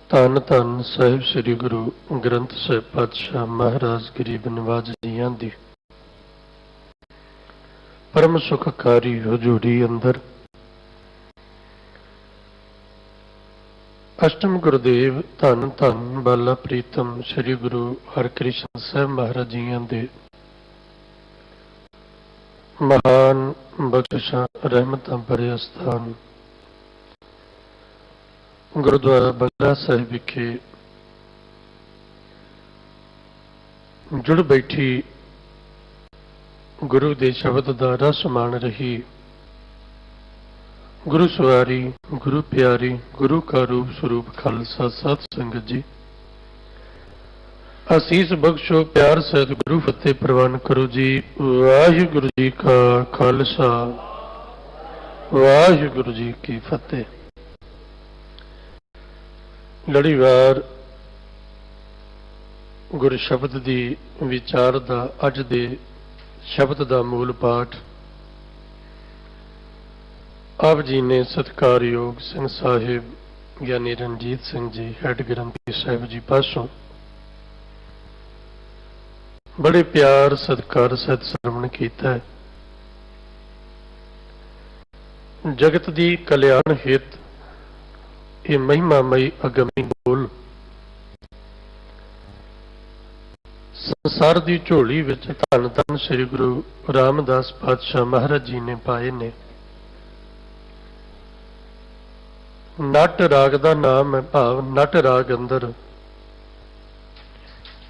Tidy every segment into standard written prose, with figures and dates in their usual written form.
ਧੰਨ ਧੰਨ ਸਾਹਿਬ ਸ੍ਰੀ ਗੁਰੂ ਗ੍ਰੰਥ ਸਾਹਿਬ ਪਾਤਸ਼ਾਹ ਮਹਾਰਾਜ ਗਰੀਬ ਨਿਵਾਜ ਜੀਆਂ ਦੀ ਪਰਮ ਸੁਖਕਾਰੀ ਹਜ਼ੂਰੀ ਅੰਦਰ ਅਸ਼ਟਮ ਗੁਰਦੇਵ ਧੰਨ ਧੰਨ ਬਾਲਾ ਪ੍ਰੀਤਮ ਸ੍ਰੀ ਗੁਰੂ ਹਰਿਕ੍ਰਿਸ਼ਨ ਸਾਹਿਬ ਮਹਾਰਾਜ ਜੀਆਂ ਦੇ ਮਹਾਨ ਬਖਸ਼ਿਸ਼ਾਂ ਰਹਿਮਤਾਂ ਭਰੇ ਅਸਥਾਨ ਗੁਰਦੁਆਰਾ ਬੰਗਲਾ ਸਾਹਿਬ ਵਿਖੇ ਜੁੜ ਬੈਠੀ ਗੁਰੂ ਦੇ ਸ਼ਬਦ ਦਾ ਰਸ ਮਾਣ ਰਹੀ ਗੁਰੂ ਸਵਾਰੀ ਗੁਰੂ ਪਿਆਰੀ ਗੁਰੂ ਕਾ ਰੂਪ ਸਰੂਪ ਖਾਲਸਾ ਸਤ ਸੰਗਤ ਜੀ ਅਸੀਸ ਬਖਸ਼ੋ ਪਿਆਰ ਸਹਿਤ ਗੁਰੂ ਫਤਿਹ ਪ੍ਰਵਾਨ ਕਰੋ ਜੀ। ਵਾਹਿਗੁਰੂ ਜੀ ਕਾ ਖਾਲਸਾ ਵਾਹਿਗੁਰੂ ਜੀ ਕੀ ਫਤਿਹ। ਲੜੀਵਾਰ ਗੁਰ ਸ਼ਬਦ ਦੀ ਵਿਚਾਰ ਦਾ ਅੱਜ ਦੇ ਸ਼ਬਦ ਦਾ ਮੂਲ ਪਾਠ ਆਪ ਜੀ ਨੇ ਸਤਿਕਾਰਯੋਗ ਸਿੰਘ ਸਾਹਿਬ ਗਿਆਨੀ ਰਣਜੀਤ ਸਿੰਘ ਜੀ ਹੈਡ ਗ੍ਰੰਥੀ ਸਾਹਿਬ ਜੀ ਪਾਸੋਂ ਬੜੇ ਪਿਆਰ ਸਤਿਕਾਰ ਸਹਿਤ ਸਰਵਣ ਕੀਤਾ ਹੈ। ਜਗਤ ਦੀ ਕਲਿਆਣ ਹਿਤ ਇਹ ਮਹਿਮਾਮਈ ਅਗਮੀ ਬੋਲ ਸੰਸਾਰ ਦੀ ਝੋਲੀ ਵਿੱਚ ਧੰਨ ਧੰਨ ਸ੍ਰੀ ਗੁਰੂ ਰਾਮਦਾਸ ਪਾਤਸ਼ਾਹ ਮਹਾਰਾਜ ਜੀ ਨੇ ਪਾਏ ਨੇ। ਨਟ ਰਾਗ ਦਾ ਨਾਮ ਹੈ, ਭਾਵ ਨਟ ਰਾਗ ਅੰਦਰ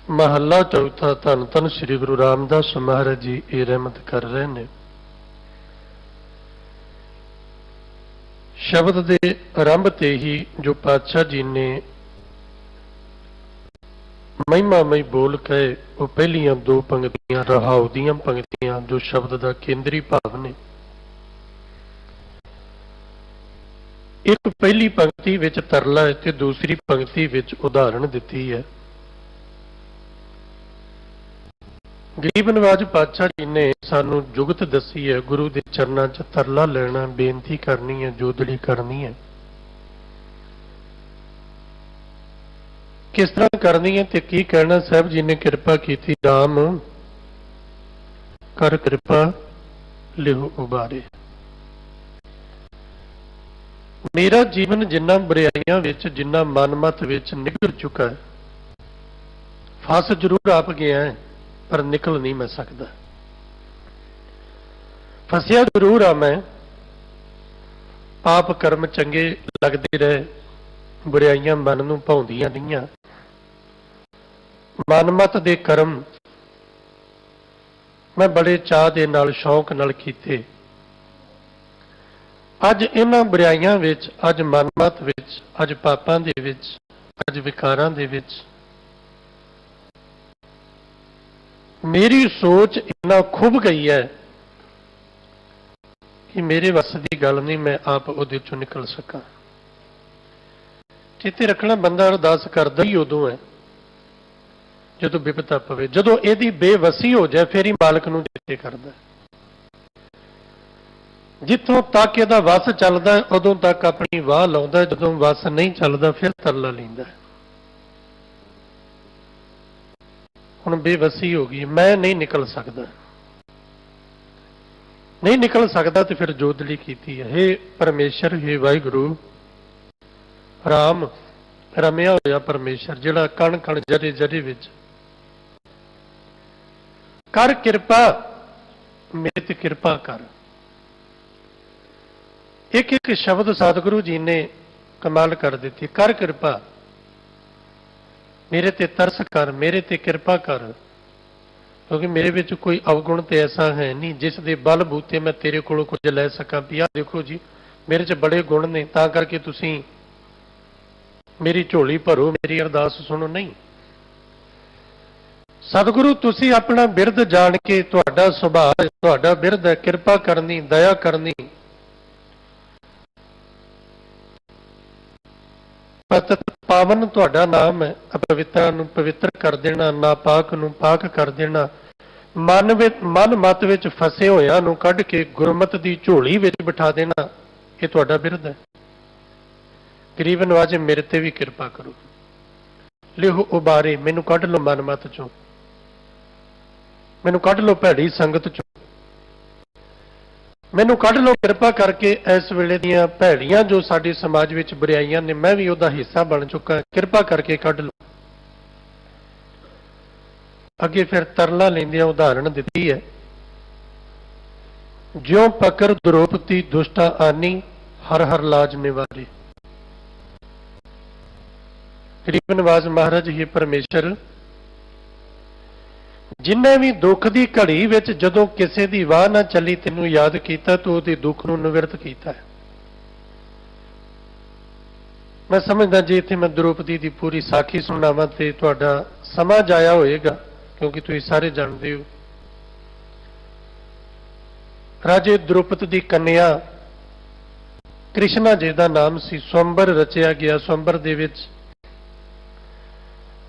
ਮਹੱਲਾ ਚੌਥਾ ਧੰਨ ਧੰਨ ਸ੍ਰੀ ਗੁਰੂ ਰਾਮਦਾਸ ਮਹਾਰਾਜ ਜੀ ਇਹ ਰਹਿਮਤ ਕਰ ਰਹੇ ਨੇ। ਸ਼ਬਦ ਦੇ ਆਰੰਭ ਤੇ ਹੀ ਜੋ ਪਾਤਸ਼ਾਹ ਜੀ ਨੇ ਮਹਿਮਾਮਈ ਬੋਲ ਕਹੇ ਉਹ ਪਹਿਲੀਆਂ ਦੋ ਪੰਕਤੀਆਂ ਰਹਾਉ ਦੀਆਂ ਪੰਕਤੀਆਂ ਜੋ ਸ਼ਬਦ ਦਾ ਕੇਂਦਰੀ ਭਾਵ ਨੇ। ਇੱਕ ਪਹਿਲੀ ਪੰਕਤੀ ਵਿੱਚ ਤਰਲਾ ਹੈ ਤੇ ਦੂਸਰੀ ਪੰਕਤੀ ਵਿੱਚ ਉਦਾਹਰਣ ਦਿੱਤੀ ਹੈ। ਗਰੀਬ ਨਵਾਜ ਪਾਤਸ਼ਾਹ ਜੀ ਨੇ ਸਾਨੂੰ ਜੁਗਤ ਦੱਸੀ ਹੈ, ਗੁਰੂ ਦੇ ਚਰਨਾਂ 'ਚ ਤਰਲਾ ਲੈਣਾ, ਬੇਨਤੀ ਕਰਨੀ ਹੈ, ਜੋਦੜੀ ਕਰਨੀ ਹੈ। ਕਿਸ ਤਰ੍ਹਾਂ ਕਰਨੀ ਹੈ ਤੇ ਕੀ ਕਹਿਣਾ? ਸਾਹਿਬ ਜੀ ਨੇ ਕਿਰਪਾ ਕੀਤੀ, ਰਾਮ ਕਰ ਕਿਰਪਾ ਲਿਹੁ ਉਬਾਰੇ। ਮੇਰਾ ਜੀਵਨ ਜਿੰਨਾ ਬੁਰਾਈਆਂ ਵਿੱਚ, ਜਿੰਨਾ ਮਨਮਤ ਵਿੱਚ ਨਿਗਰ ਚੁੱਕਾ ਹੈ, ਫਸ ਜ਼ਰੂਰ ਆਪ ਗਿਆ ਹੈ ਪਰ ਨਿਕਲ ਨਹੀਂ ਮੈਂ ਸਕਦਾ। ਫਸਿਆ ਜ਼ਰੂਰ ਆ ਮੈਂ, ਪਾਪ ਕਰਮ ਚੰਗੇ ਲੱਗਦੇ ਰਹੇ, ਬੁਰਾਈਆਂ ਮਨ ਨੂੰ ਭਾਉਂਦੀਆਂ ਰਹੀਆਂ, ਮਨਮਤ ਦੇ ਕਰਮ ਮੈਂ ਬੜੇ ਚਾਅ ਦੇ ਨਾਲ ਸ਼ੌਂਕ ਨਾਲ ਕੀਤੇ। ਅੱਜ ਇਹਨਾਂ ਬੁਰਾਈਆਂ ਵਿੱਚ, ਅੱਜ ਮਨਮਤ ਵਿੱਚ, ਅੱਜ ਪਾਪਾਂ ਦੇ ਵਿੱਚ, ਅੱਜ ਵਿਕਾਰਾਂ ਦੇ ਵਿੱਚ ਮੇਰੀ ਸੋਚ ਇੰਨਾ ਖੁੱਭ ਗਈ ਹੈ ਕਿ ਮੇਰੇ ਵੱਸ ਦੀ ਗੱਲ ਨਹੀਂ, ਮੈਂ ਆਪ ਉਹਦੇ ਚੋਂ ਨਿਕਲ ਸਕਾਂ। ਚੇਤੇ ਰੱਖਣਾ, ਬੰਦਾ ਅਰਦਾਸ ਕਰਦਾ ਹੀ ਉਦੋਂ ਹੈ ਜਦੋਂ ਵਿਪਤਾ ਪਵੇ, ਜਦੋਂ ਇਹਦੀ ਬੇਵਸੀ ਹੋ ਜਾਏ ਫਿਰ ਹੀ ਮਾਲਕ ਨੂੰ ਚੇਤੇ ਕਰਦਾ। ਜਿੱਥੋਂ ਤੱਕ ਇਹਦਾ ਵੱਸ ਚੱਲਦਾ ਉਦੋਂ ਤੱਕ ਆਪਣੀ ਵਾਹ ਲਾਉਂਦਾ, ਜਦੋਂ ਵੱਸ ਨਹੀਂ ਚੱਲਦਾ ਫਿਰ ਤਰਲਾ ਲੈਂਦਾ। ਹੁਣ ਬੇਵਸੀ ਹੋ ਗਈ, ਮੈਂ ਨਹੀਂ ਨਿਕਲ ਸਕਦਾ, ਨਹੀਂ ਨਿਕਲ ਸਕਦਾ ਤੇ ਫਿਰ ਜੋਦੜੀ ਕੀਤੀ ਹੈ। ਹੇ ਪਰਮੇਸ਼ਰ, ਹੇ ਵਾਹਿਗੁਰੂ, ਰਾਮ ਰਮਿਆ ਹੋਇਆ ਪਰਮੇਸ਼ਰ ਜਿਹੜਾ ਕਣ ਕਣ ਜਰੇ ਜਰੇ ਵਿੱਚ, ਕਰ ਕਿਰਪਾ, ਮੇਰੇ ਤੇ ਕਿਰਪਾ ਕਰ। ਇੱਕ ਇੱਕ ਸ਼ਬਦ ਸਤਿਗੁਰੂ ਜੀ ਨੇ ਕਮਾਲ ਕਰ ਦਿੱਤੀ। ਕਰ ਕਿਰਪਾ, ਮੇਰੇ ਤੇ ਤਰਸ ਕਰ, ਮੇਰੇ ਤੇ ਕਿਰਪਾ ਕਰ, ਕਿਉਂਕਿ ਮੇਰੇ ਵਿੱਚ ਕੋਈ ਅਵਗੁਣ ਤੇ ਐਸਾ ਹੈ ਨਹੀਂ ਜਿਸ ਦੇ ਬਲ ਬੂਤੇ ਮੈਂ ਤੇਰੇ ਕੋਲੋਂ ਕੁਝ ਲੈ ਸਕਾਂ। ਵੀ ਆਹ ਦੇਖੋ ਜੀ ਮੇਰੇ 'ਚ ਬੜੇ ਗੁਣ ਨੇ, ਤਾਂ ਕਰਕੇ ਤੁਸੀਂ ਮੇਰੀ ਝੋਲੀ ਭਰੋ, ਮੇਰੀ ਅਰਦਾਸ ਸੁਣੋ। ਨਹੀਂ, ਸਤਿਗੁਰੂ ਤੁਸੀਂ ਆਪਣਾ ਬਿਰਧ ਜਾਣ ਕੇ, ਤੁਹਾਡਾ ਸੁਭਾਅ, ਤੁਹਾਡਾ ਬਿਰਧ ਹੈ ਕਿਰਪਾ ਕਰਨੀ, ਦਇਆ ਕਰਨੀ, ਪਤਿਤ ਪਾਵਨ ਤੁਹਾਡਾ ਨਾਮ ਹੈ। ਅਪਵਿੱਤਰਾਂ ਨੂੰ ਪਵਿੱਤਰ ਕਰ ਦੇਣਾ, ਨਾਪਾਕ ਨੂੰ ਪਾਕ ਕਰ ਦੇਣਾ, ਮਨ ਮਤ ਵਿੱਚ ਫਸੇ ਹੋਇਆਂ ਨੂੰ ਕੱਢ ਕੇ ਗੁਰਮਤ ਦੀ ਝੋਲੀ ਵਿੱਚ ਬਿਠਾ ਦੇਣਾ, ਇਹ ਤੁਹਾਡਾ ਬਿਰਧ ਹੈ। ਗਰੀਬ ਨਵਾਜੇ ਮੇਰੇ ਤੇ ਵੀ ਕਿਰਪਾ ਕਰੋ। ਲਿਹੋ ਉਬਾਰੇ, ਮੈਨੂੰ ਕੱਢ ਲਓ ਮਨਮਤ ਚੋਂ, ਮੈਨੂੰ ਕੱਢ ਲਓ ਭੈੜੀ ਸੰਗਤ ਚੋਂ, ਮੈਨੂੰ ਕੱਢ ਲਓ ਕਿਰਪਾ ਕਰਕੇ। ਇਸ ਵੇਲੇ ਦੀਆਂ ਭੈੜੀਆਂ ਜੋ ਸਾਡੇ ਸਮਾਜ ਵਿੱਚ ਬੁਰਾਈਆਂ ਨੇ, ਮੈਂ ਵੀ ਉਹਦਾ ਹਿੱਸਾ ਬਣ ਚੁੱਕਾ, ਕਿਰਪਾ ਕਰਕੇ ਕੱਢ ਲਓ। ਅੱਗੇ ਫਿਰ ਤਰਲਾ ਲੈਂਦਿਆਂ ਉਦਾਹਰਣ ਦਿੱਤੀ ਹੈ, ਜਿਉ ਪਕਰ ਦ੍ਰੋਪਦੀ ਦੁਸ਼ਟਾ ਆਨੀ, ਹਰ ਹਰ ਲਾਜ ਨਿਵਾਰੇ। ਗਰੀਬ ਨਵਾਜ ਮਹਾਰਾਜ ਹੀ ਪਰਮੇਸ਼ਰ, ਜਿੰਨੇ ਵੀ ਦੁੱਖ ਦੀ ਘੜੀ ਵਿੱਚ ਜਦੋਂ ਕਿਸੇ ਦੀ ਵਾਹ ਨਾ ਚੱਲੀ ਤੈਨੂੰ ਯਾਦ ਕੀਤਾ, ਤੂੰ ਉਹਦੇ ਦੁੱਖ ਨੂੰ ਨਿਵਰਤ ਕੀਤਾ ਹੈ। ਮੈਂ ਸਮਝਦਾ ਜੇ ਇੱਥੇ ਮੈਂ ਦ੍ਰੋਪਦੀ ਦੀ ਪੂਰੀ ਸਾਖੀ ਸੁਣਾਵਾਂ ਤੇ ਤੁਹਾਡਾ ਸਮਾਂ ਜਾਇਆ ਹੋਏਗਾ, ਕਿਉਂਕਿ ਤੁਸੀਂ ਸਾਰੇ ਜਾਣਦੇ ਹੋ ਰਾਜੇ ਦ੍ਰੋਪਦ ਦੀ ਕੰਨਿਆ ਕ੍ਰਿਸ਼ਨਾ ਜੀ ਦਾ ਨਾਮ ਸੀ। ਸਵੰਬਰ ਰਚਿਆ ਗਿਆ। ਸਵੰਬਰ ਦੇ ਵਿੱਚ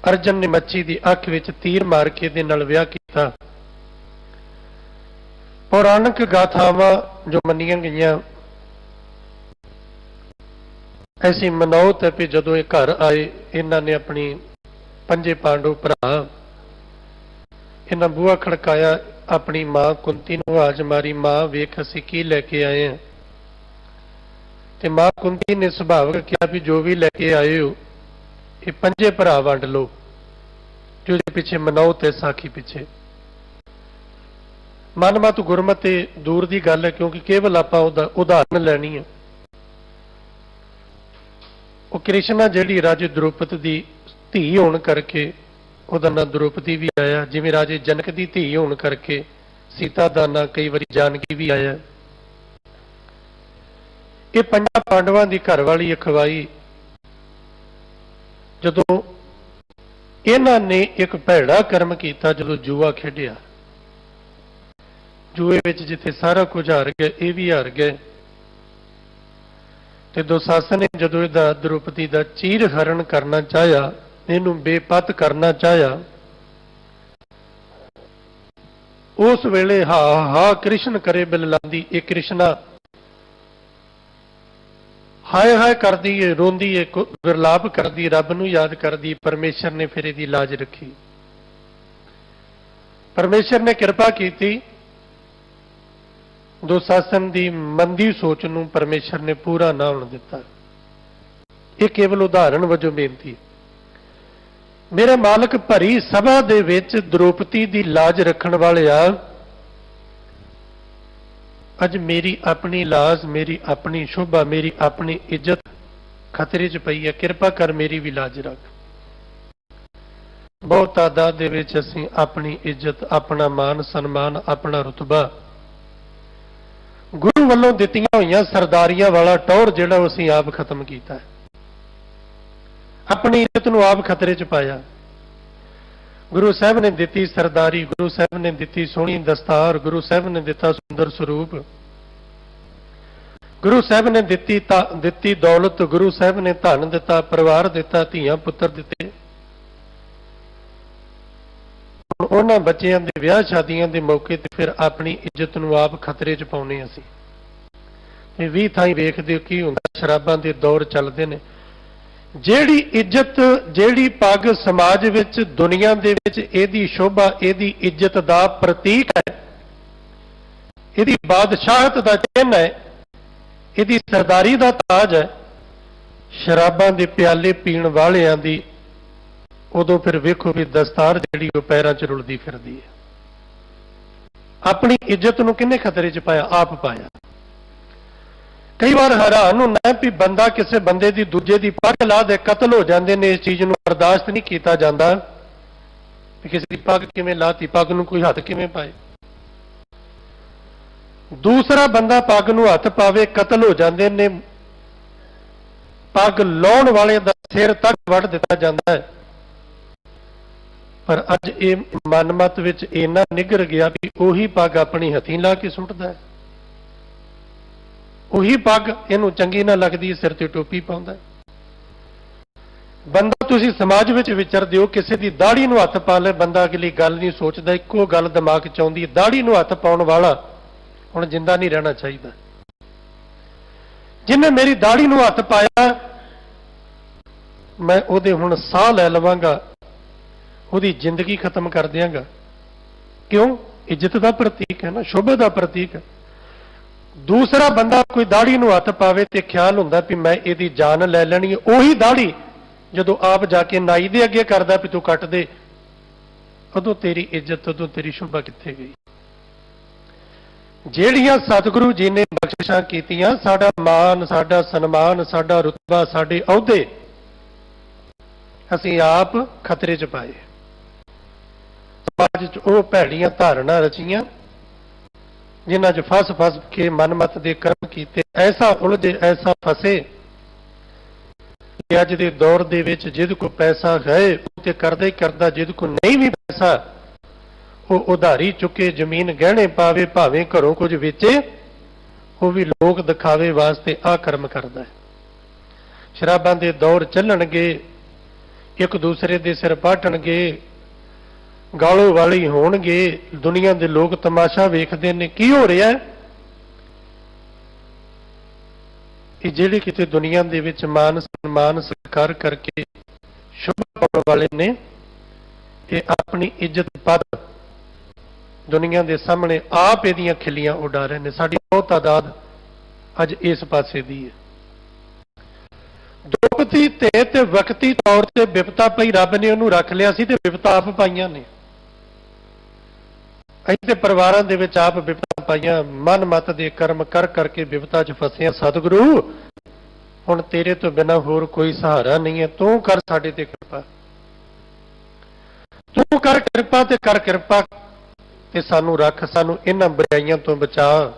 ਅਰਜਨ ਨੇ ਮੱਛੀ ਦੀ ਅੱਖ ਵਿੱਚ ਤੀਰ ਮਾਰ ਕੇ ਇਹਦੇ ਨਾਲ ਵਿਆਹ ਕੀਤਾ। ਪੌਰਾਣਿਕ ਗਾਥਾਵਾਂ ਜੋ ਮੰਨੀਆਂ ਗਈਆਂ, ਐਸੀ ਮਨੌਤ ਹੈ ਕਿ ਜਦੋਂ ਇਹ ਘਰ ਆਏ, ਇਹਨਾਂ ਨੇ ਆਪਣੀ ਪੰਜੇ ਪਾਂਡਵ ਭਰਾ, ਇਹਨਾਂ ਬੂਹਾ ਖੜਕਾਇਆ, ਆਪਣੀ ਮਾਂ ਕੁੰਤੀ ਨੂੰ ਆਵਾਜ਼ ਮਾਰੀ, ਮਾਂ ਵੇਖ ਅਸੀਂ ਕੀ ਲੈ ਕੇ ਆਏ ਹਾਂ। ਤੇ ਮਾਂ ਕੁੰਤੀ ਨੇ ਸੁਭਾਵਕ ਕਿਹਾ ਵੀ ਜੋ ਵੀ ਲੈ ਕੇ ਆਏ ਹੋ ਇਹ ਪੰਜੇ ਭਰਾ ਵੰਡ ਲਓ। ਜਿਹਦੇ ਪਿੱਛੇ ਮਨੌਤ ਹੈ, ਸਾਖੀ ਪਿੱਛੇ ਮਨਮਤ ਗੁਰਮਤ ਤੇ ਦੂਰ ਦੀ ਗੱਲ ਹੈ, ਕਿਉਂਕਿ ਕੇਵਲ ਆਪਾਂ ਉਹਦਾ ਉਦਾਹਰਨ ਲੈਣੀ ਹੈ। ਉਹ ਕ੍ਰਿਸ਼ਨਾ ਜਿਹੜੀ ਰਾਜੇ ਦ੍ਰੋਪਦ ਦੀ ਧੀ ਹੋਣ ਕਰਕੇ ਉਹਦਾ ਨਾਂ ਦ੍ਰੋਪਦੀ ਵੀ ਆਇਆ, ਜਿਵੇਂ ਰਾਜੇ ਜਨਕ ਦੀ ਧੀ ਹੋਣ ਕਰਕੇ ਸੀਤਾ ਦਾ ਨਾਂ ਕਈ ਵਾਰੀ ਜਾਨਕੀ ਵੀ ਆਇਆ। ਇਹ ਪੰਜਾਂ ਪਾਂਡਵਾਂ ਦੀ ਘਰਵਾਲੀ ਅਖਵਾਈ, ਜਦੋਂ ਇਹਨਾਂ ਨੇ ਇੱਕ ਭੈੜਾ ਕਰਮ ਕੀਤਾ, ਜਦੋਂ ਜੂਆ ਖੇਡਿਆ, ਜੂਏ ਵਿੱਚ ਜਿੱਥੇ ਸਾਰਾ ਕੁਝ ਹਾਰ ਗਏ, ਇਹ ਵੀ ਹਾਰ ਗਏ। ਤੇ ਦੁਸ਼ਾਸਨ ਨੇ ਜਦੋਂ ਇਹਦਾ ਦ੍ਰੋਪਦੀ ਦਾ ਚੀਰ ਹਰਨ ਕਰਨਾ ਚਾਹਿਆ, ਇਹਨੂੰ ਬੇਪਤ ਕਰਨਾ ਚਾਹਿਆ, ਉਸ ਵੇਲੇ ਹਾ ਹਾ ਕ੍ਰਿਸ਼ਨ ਕਰੇ ਬਿਲਲਾਂਦੀ, ਇਹ ਕ੍ਰਿਸ਼ਨਾ ਹਾਏ ਹਾਏ ਕਰਦੀ ਏ, ਰੋਂਦੀ ਏ, ਵਿਰਲਾਪ ਕਰਦੀ, ਰੱਬ ਨੂੰ ਯਾਦ ਕਰਦੀ। ਪਰਮੇਸ਼ਰ ਨੇ ਫਿਰ ਇਹਦੀ ਲਾਜ ਰੱਖੀ। ਪਰਮੇਸ਼ਰ ਨੇ ਕਿਰਪਾ ਕੀਤੀ। ਦੁਸ਼ਾਸਨ ਦੀ ਮੰਦੀ ਸੋਚ ਨੂੰ ਪਰਮੇਸ਼ਰ ਨੇ ਪੂਰਾ ਨਾ ਹੋਣ ਦਿੱਤਾ। ਇਹ ਕੇਵਲ ਉਦਾਹਰਣ ਵਜੋਂ ਬੇਨਤੀ। ਮੇਰੇ ਮਾਲਕ ਭਰੀ ਸਭਾ ਦੇ ਵਿੱਚ ਦ੍ਰੋਪਦੀ ਦੀ ਲਾਜ ਰੱਖਣ ਵਾਲਿਆ, ਅੱਜ ਮੇਰੀ ਆਪਣੀ ਲਾਜ, ਮੇਰੀ ਆਪਣੀ ਸ਼ੋਭਾ, ਮੇਰੀ ਆਪਣੀ ਇੱਜ਼ਤ ਖਤਰੇ 'ਚ ਪਈ ਹੈ। ਕਿਰਪਾ ਕਰ ਮੇਰੀ ਵੀ ਲਾਜ ਰੱਖ। ਬਹੁਤ ਤਾਦਾਦ ਦੇ ਵਿੱਚ ਅਸੀਂ ਆਪਣੀ ਇੱਜ਼ਤ, ਆਪਣਾ ਮਾਨ ਸਨਮਾਨ, ਆਪਣਾ ਰੁਤਬਾ, ਗੁਰੂ ਵੱਲੋਂ ਦਿੱਤੀਆਂ ਹੋਈਆਂ ਸਰਦਾਰੀਆਂ ਵਾਲਾ ਟੌਰ ਜਿਹੜਾ ਅਸੀਂ ਆਪ ਖਤਮ ਕੀਤਾ ਹੈ। ਆਪਣੀ ਇੱਜ਼ਤ ਨੂੰ ਆਪ ਖਤਰੇ 'ਚ ਪਾਇਆ। ਗੁਰੂ ਸਾਹਿਬ ਨੇ ਦਿੱਤੀ ਸਰਦਾਰੀ, ਗੁਰੂ ਸਾਹਿਬ ਨੇ ਦਿੱਤੀ ਸੋਹਣੀ ਦਸਤਾਰ, ਗੁਰੂ ਸਾਹਿਬ ਨੇ ਦਿੱਤਾ ਸੁੰਦਰ ਸਰੂਪ, ਗੁਰੂ ਸਾਹਿਬ ਨੇ ਦਿੱਤੀ ਦੌਲਤ, ਗੁਰੂ ਸਾਹਿਬ ਨੇ ਧਨ ਦਿੱਤਾ, ਪਰਿਵਾਰ ਦਿੱਤਾ, ਧੀਆਂ ਪੁੱਤਰ ਦਿੱਤੇ। ਉਹਨਾਂ ਬੱਚਿਆਂ ਦੇ ਵਿਆਹ ਸ਼ਾਦੀਆਂ ਦੇ ਮੌਕੇ ਤੇ ਫਿਰ ਆਪਣੀ ਇੱਜ਼ਤ ਨੂੰ ਆਪ ਖਤਰੇ 'ਚ ਪਾਉਨੇ ਅਸੀਂ। ਤੇ 20 ਥਾਈਂ ਵੇਖਦੇ ਹੋ ਕੀ ਹੁੰਦਾ, ਸ਼ਰਾਬਾਂ ਦੇ ਦੌਰ ਚੱਲਦੇ ਨੇ। ਜਿਹੜੀ ਇੱਜ਼ਤ, ਜਿਹੜੀ ਪੱਗ ਸਮਾਜ ਵਿੱਚ, ਦੁਨੀਆ ਦੇ ਵਿੱਚ ਇਹਦੀ ਸ਼ੋਭਾ, ਇਹਦੀ ਇੱਜ਼ਤ ਦਾ ਪ੍ਰਤੀਕ ਹੈ, ਇਹਦੀ ਬਾਦਸ਼ਾਹਤ ਦਾ ਚਿੰਨ੍ਹ ਹੈ, ਇਹਦੀ ਸਰਦਾਰੀ ਦਾ ਤਾਜ ਹੈ, ਸ਼ਰਾਬਾਂ ਦੇ ਪਿਆਲੇ ਪੀਣ ਵਾਲਿਆਂ ਦੀ ਉਦੋਂ ਫਿਰ ਵੇਖੋ ਵੀ ਦਸਤਾਰ ਜਿਹੜੀ ਉਹ ਪੈਰਾਂ 'ਚ ਰੁਲਦੀ ਫਿਰਦੀ ਹੈ। ਆਪਣੀ ਇੱਜ਼ਤ ਨੂੰ ਕਿਹਨੇ ਖਤਰੇ 'ਚ ਪਾਇਆ? ਆਪ ਪਾਇਆ। ਕਈ ਵਾਰ ਹੈਰਾਨ ਹੁੰਦਾ ਵੀ ਬੰਦਾ ਕਿਸੇ ਬੰਦੇ ਦੀ ਦੂਜੇ ਦੀ ਪੱਗ ਲਾ ਦੇ ਕਤਲ ਹੋ ਜਾਂਦੇ ਨੇ। ਇਸ ਚੀਜ਼ ਨੂੰ ਬਰਦਾਸ਼ਤ ਨਹੀਂ ਕੀਤਾ ਜਾਂਦਾ ਕਿ ਕਿਸੇ ਦੀ ਪੱਗ ਕਿਵੇਂ ਲਾਤੀ, ਪੱਗ ਨੂੰ ਕੋਈ ਹੱਥ ਕਿਵੇਂ ਪਾਏ। ਦੂਸਰਾ ਬੰਦਾ ਪੱਗ ਨੂੰ ਹੱਥ ਪਾਵੇ, ਕਤਲ ਹੋ ਜਾਂਦੇ ਨੇ। ਪੱਗ ਲਾਉਣ ਵਾਲੇ ਦਾ ਸਿਰ ਤੱਕ ਵੱਢ ਦਿੱਤਾ ਜਾਂਦਾ ਹੈ। ਪਰ ਅੱਜ ਇਹ ਮਨਮਤ ਵਿੱਚ ਇੰਨਾ ਨਿੱਘਰ ਗਿਆ ਵੀ ਉਹੀ ਪੱਗ ਆਪਣੀ ਹੱਥੀਂ ਲਾ ਕੇ ਸੁੱਟਦਾ ਹੈ। ਉਹੀ ਪੱਗ ਇਹਨੂੰ ਚੰਗੀ ਨਾ ਲੱਗਦੀ, ਸਿਰ ਤੇ ਟੋਪੀ ਪਾਉਂਦਾ। ਬੰਦਾ ਤੁਸੀਂ ਸਮਾਜ ਵਿੱਚ ਵਿਚਰਦੇ ਹੋ, ਕਿਸੇ ਦੀ ਦਾੜੀ ਨੂੰ ਹੱਥ ਪਾ ਲੈ, ਬੰਦਾ ਅਗਲੀ ਗੱਲ ਨਹੀਂ ਸੋਚਦਾ, ਇੱਕੋ ਗੱਲ ਦਿਮਾਗ 'ਚ ਆਉਂਦੀ, ਦਾੜੀ ਨੂੰ ਹੱਥ ਪਾਉਣ ਵਾਲਾ ਹੁਣ ਜਿੰਦਾ ਨਹੀਂ ਰਹਿਣਾ ਚਾਹੀਦਾ। ਜਿਹਨੇ ਮੇਰੀ ਦਾੜੀ ਨੂੰ ਹੱਥ ਪਾਇਆ मैं ਉਹਦੇ ਹੁਣ ਸਾਹ ਲੈ ਲਵਾਂਗਾ, ਉਹਦੀ ਜ਼ਿੰਦਗੀ ਖਤਮ ਕਰ ਦਿਆਂਗਾ। क्यों? ਇੱਜ਼ਤ ਦਾ ਪ੍ਰਤੀਕ ਹੈ ਨਾ, ਸ਼ੋਭਾ ਦਾ ਪ੍ਰਤੀਕ ਹੈ। ਦੂਸਰਾ ਬੰਦਾ ਕੋਈ ਦਾੜੀ ਨੂੰ ਹੱਥ ਪਾਵੇ ਤੇ ਖਿਆਲ ਹੁੰਦਾ ਵੀ ਮੈਂ ਇਹਦੀ ਜਾਨ ਲੈ ਲੈਣੀ ਹੈ, ਉਹੀ ਦਾੜੀ ਜਦੋਂ ਆਪ ਜਾ ਕੇ ਨਾਈ ਦੇ ਅੱਗੇ ਕਰਦਾ ਵੀ ਤੂੰ ਕੱਟ ਦੇ, ਉਦੋਂ ਤੇਰੀ ਇੱਜ਼ਤ, ਉਦੋਂ ਤੇਰੀ ਸ਼ੋਭਾ ਕਿੱਥੇ ਗਈ? ਜਿਹੜੀਆਂ ਸਤਿਗੁਰੂ ਜੀ ਨੇ ਬਖਸ਼ਿਸ਼ਾਂ ਕੀਤੀਆਂ, ਸਾਡਾ ਮਾਨ, ਸਾਡਾ ਸਨਮਾਨ, ਸਾਡਾ ਰੁਤਬਾ, ਸਾਡੇ ਅਹੁਦੇ ਅਸੀਂ ਆਪ ਖਤਰੇ 'ਚ ਪਾਏ। ਸਮਾਜ 'ਚ ਉਹ ਭੈੜੀਆਂ ਧਾਰਨਾ ਰਚੀਆਂ ਜਿਨ੍ਹਾਂ 'ਚ ਫਸ ਕੇ ਮਨਮਤ ਦੇ ਕਰਮ ਕੀਤੇ, ਐਸਾ ਉਲਝੇ, ਐਸਾ ਫਸੇ ਕਿ ਅੱਜ ਦੇ ਦੌਰ ਦੇ ਵਿੱਚ ਜਿਹਦੇ ਕੋਲ ਪੈਸਾ ਹੈ ਉਹ ਤੇ ਕਰਦਾ ਹੀ ਕਰਦਾ, ਜਿਹਦੇ ਕੋਲ ਨਹੀਂ ਵੀ ਪੈਸਾ ਉਹ ਉਧਾਰੀ ਚੁੱਕੇ, ਜ਼ਮੀਨ ਗਹਿਣੇ ਪਾਵੇ, ਭਾਵੇਂ ਘਰੋਂ ਕੁਝ ਵੇਚੇ, ਉਹ ਵੀ ਲੋਕ ਦਿਖਾਵੇ ਵਾਸਤੇ ਆਹ ਕਰਮ ਕਰਦਾ ਹੈ। ਸ਼ਰਾਬਾਂ ਦੇ ਦੌਰ ਚੱਲਣਗੇ, ਇੱਕ ਦੂਸਰੇ ਦੇ ਸਿਰ ਪਾਟਣਗੇ, ਗਾਲੋ ਵਾਲੀ ਹੋਣਗੇ, ਦੁਨੀਆ ਦੇ ਲੋਕ ਤਮਾਸ਼ਾ ਵੇਖਦੇ ਨੇ ਕੀ ਹੋ ਰਿਹਾ। ਇਹ ਜਿਹੜੇ ਕਿਤੇ ਦੁਨੀਆ ਦੇ ਵਿੱਚ ਮਾਨ ਸਨਮਾਨ ਸਤਿਕਾਰ ਕਰਕੇ ਸ਼ੋਭਾ ਪਾਉਣ ਵਾਲੇ ਨੇ, ਇਹ ਆਪਣੀ ਇੱਜ਼ਤ ਪਦ ਦੁਨੀਆ ਦੇ ਸਾਹਮਣੇ ਆਪ ਇਹਦੀਆਂ ਖਿੱਲੀਆਂ ਉਡਾ ਰਹੇ ਨੇ। ਸਾਡੀ ਬਹੁਤ ਤਾਦਾਦ ਅੱਜ ਇਸ ਪਾਸੇ ਦੀ ਹੈ। ਦੁਰਪਤੀ ਤੇ ਵਕਤੀ ਤੌਰ ਤੇ ਵਿਪਤਾ ਪਈ, ਰੱਬ ਨੇ ਉਹਨੂੰ ਰੱਖ ਲਿਆ ਸੀ ਤੇ ਵਿਪਤਾ ਆਪ ਪਾਈਆਂ ਨੇ। ਅਸੀਂ ਤੇ ਪਰਿਵਾਰਾਂ ਦੇ ਵਿੱਚ ਆਪ ਵਿਪਤਾ ਪਾਈਆਂ, ਮਨ ਮਤ ਦੇ ਕਰਮ ਕਰ ਕਰਕੇ ਵਿਪਤਾ 'ਚ ਫਸਿਆ। ਸਤਿਗੁਰੂ ਹੁਣ ਤੇਰੇ ਤੋਂ ਬਿਨਾਂ ਹੋਰ ਕੋਈ ਸਹਾਰਾ ਨਹੀਂ ਹੈ, ਤੂੰ ਕਰ ਸਾਡੇ ਤੇ ਕਿਰਪਾ, ਤੂੰ ਕਰ ਕਿਰਪਾ ਤੇ ਕਰ ਕਿਰਪਾ ਤੇ ਸਾਨੂੰ ਰੱਖ, ਸਾਨੂੰ ਇਹਨਾਂ ਬੁਰਾਈਆਂ ਤੋਂ ਬਚਾ,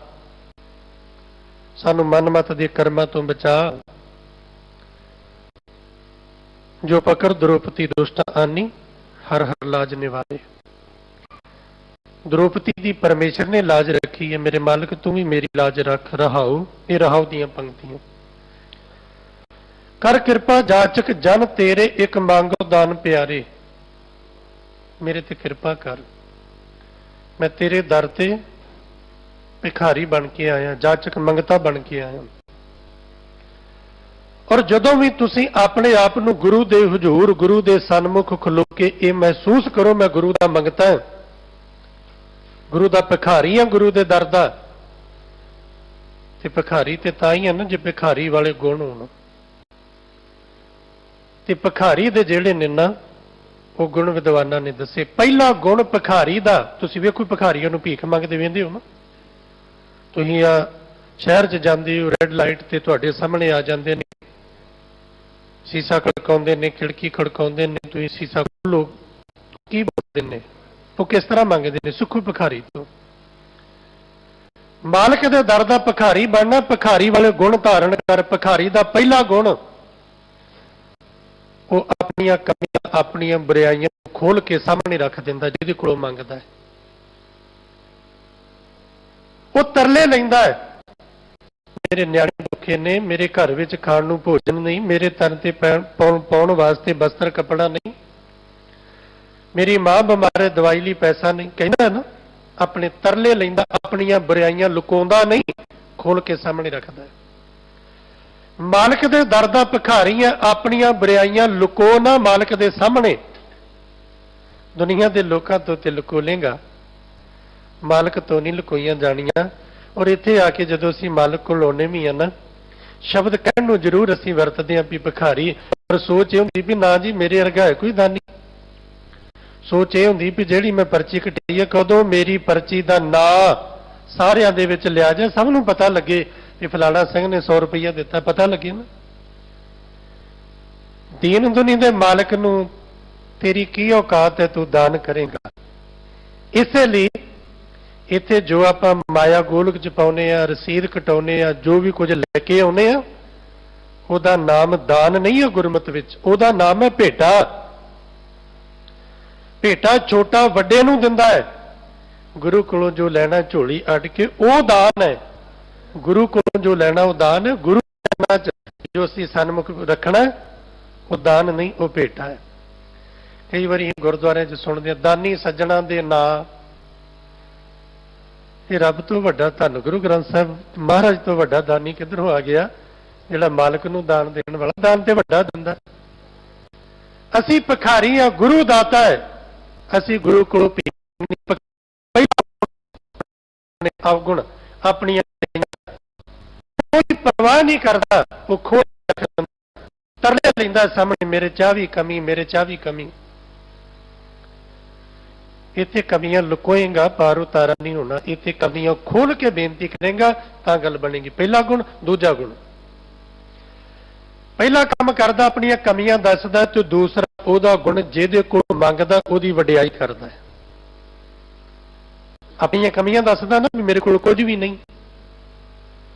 ਸਾਨੂੰ ਮਨਮਤ ਦੇ ਕਰਮਾਂ ਤੋਂ ਬਚਾ। ਜੋ ਪਕੜ द्रौपदी दुष्टा आनी हर हर लाज निवारे। द्रौपदी ਦੀ परमेश्वर ने लाज रखी है, मेरे मालिक तू भी मेरी लाज रख। रहाऊ, ये रहाऊ ਦੀਆਂ पंक्तियां। कर कृपा जाचक जन तेरे एक मांगो दान प्यारे। मेरे ते कृपा कर, मैं तेरे दर ते भिखारी बन के आया, जाचक मंगता बन के आया। और जदों भी तुसी अपने आप नूं गुरु दे हुजूर, गुरु दे सन्मुख खलो के ये महसूस करो मैं गुरु दा मंगता है, गुरु दा भिखारी हां, गुरु दे दर दा। ते भिखारी ते तां ही है ना जे भिखारी वाले गुण होण। ते भिखारी दे जिहड़े ने ना वो गुण विद्वानां ने दसे। पहला गुण भिखारी दा, तुसीं वेखो भिखारियां नूं भीख मंगदे वेंदे हो ना, तुसीं आ शहर 'च जांदे हो, रैड लाइट ते तुहाडे सामने आ जांदे ने, शीशा खड़काउंदे ने, खिड़की खड़काउंदे ने, तुसीं शीशा खोलो, की बोलदे ने, वो किस तरह मंगदे ने? सुखू भिखारी तो। मालिक दे दर दा भिखारी बनना, भिखारी वाले गुण धारण कर। भिखारी दा पहला गुण वो अपनियां कमियां, अपनियां बुराइयां खोल के सामने रख दिंदा, जिहदे कोलों मंगदा है। वो तरले लैंदा है, मेरे न्याणे भुखे ने, मेरे घर विच खाण नूं भोजन नहीं, मेरे तन ते पाउण वास्ते वस्त्र कपड़ा नहीं, मेरी मां बीमार है दवाई लई पैसा नहीं। कहना ना अपने तरले लैंदा, अपनियां बुराइयां लुकाउंदा नहीं, खोल के सामने रखदा है। मालिक दे दर दा भिखारी है, अपनियां बुराइयां लुको ना मालिक दे सामने। दुनिया दे लोकां तो ते लुको लेगा, मालिक तो नहीं लुकोईयां जानियां। और इत्थे आके जदों असीं मालिक कोल आउणे भी आ ना, शब्द कहण नूं जरूर असीं वरतदे हां भी भिखारी, पर सोच ये हुंदी भी ना जी मेरे वर्गा है कोई दानी। सोच ये हुंदी भी जिहड़ी मैं पर्ची कटाई है, कदों मेरी पर्ची दा नां सारियां दे विच लिया जाए, सब नूं पता लगे कि फलाना सिंह ने 100 रुपया दिता, पता लगे ना। दीन दुनी दे मालिक नूं तेरी की औकात है, तू दान करेगा। इसलिए इत्थे जो आपां माया गोलक च पाउने आ, रसीद कटाउने आ, जो भी कुछ लैके आउने आ, ਉਹਦਾ नाम दान नहीं है गुरमत विच, ਉਹਦਾ नाम है भेटा। भेटा छोटा वड्डे नूं दिंदा है। गुरु कोलों जो लैना झोली अड के वो दान है, गुरु कोलों जो लैना वो दान है। गुरु जो असीं सन्मुख रखना वो दान नहीं, वो भेटा है। कई बार गुरुद्वारे च सुणदे दानी सज्जणा दे नां, ये रब तो वड्डा धन गुरु ग्रंथ साहिब महाराज तो वड्डा दानी किधरों आ गया, जिहड़ा मालिक नूं दान देण वाला। दान ते वड्डा दिंदा, ਅਸੀਂ ਭਿਖਾਰੀ ਆ, ਗੁਰੂ ਦਾਤਾ ਹੈ, ਅਸੀਂ ਗੁਰੂ ਕੋਲੋਂ ਅਵਗੁਣ ਆਪਣੀਆਂ ਕੋਈ ਪਰਵਾਹ ਨਹੀਂ ਕਰਦਾ, ਉਹ ਖੋਹ ਤਰਲੇ ਲੈਂਦਾ ਸਾਹਮਣੇ, ਮੇਰੇ ਚਾਹ ਵੀ ਕਮੀ, ਮੇਰੇ ਚਾਹ ਵੀ ਕਮੀ। ਇੱਥੇ ਕਮੀਆਂ ਲੁਕੋਏਗਾ ਪਾਰ ਉਤਾਰਾ ਨਹੀਂ ਹੋਣਾ, ਇੱਥੇ ਕਮੀਆਂ ਖੋਲ ਕੇ ਬੇਨਤੀ ਕਰੇਗਾ ਤਾਂ ਗੱਲ ਬਣੇਗੀ। ਪਹਿਲਾ ਗੁਣ। ਦੂਜਾ ਗੁਣ, ਪਹਿਲਾ ਕੰਮ ਕਰਦਾ ਆਪਣੀਆਂ ਕਮੀਆਂ ਦੱਸਦਾ, ਤੇ ਦੂਸਰਾ ਉਹਦਾ ਗੁਣ ਜਿਹਦੇ ਕੋਲ ਮੰਗਦਾ ਉਹਦੀ ਵਡਿਆਈ ਕਰਦਾ ਹੈ। ਆਪਣੀਆਂ ਕਮੀਆਂ ਦੱਸਦਾ ਨਾ ਵੀ ਮੇਰੇ ਕੋਲ ਕੁਝ ਵੀ ਨਹੀਂ,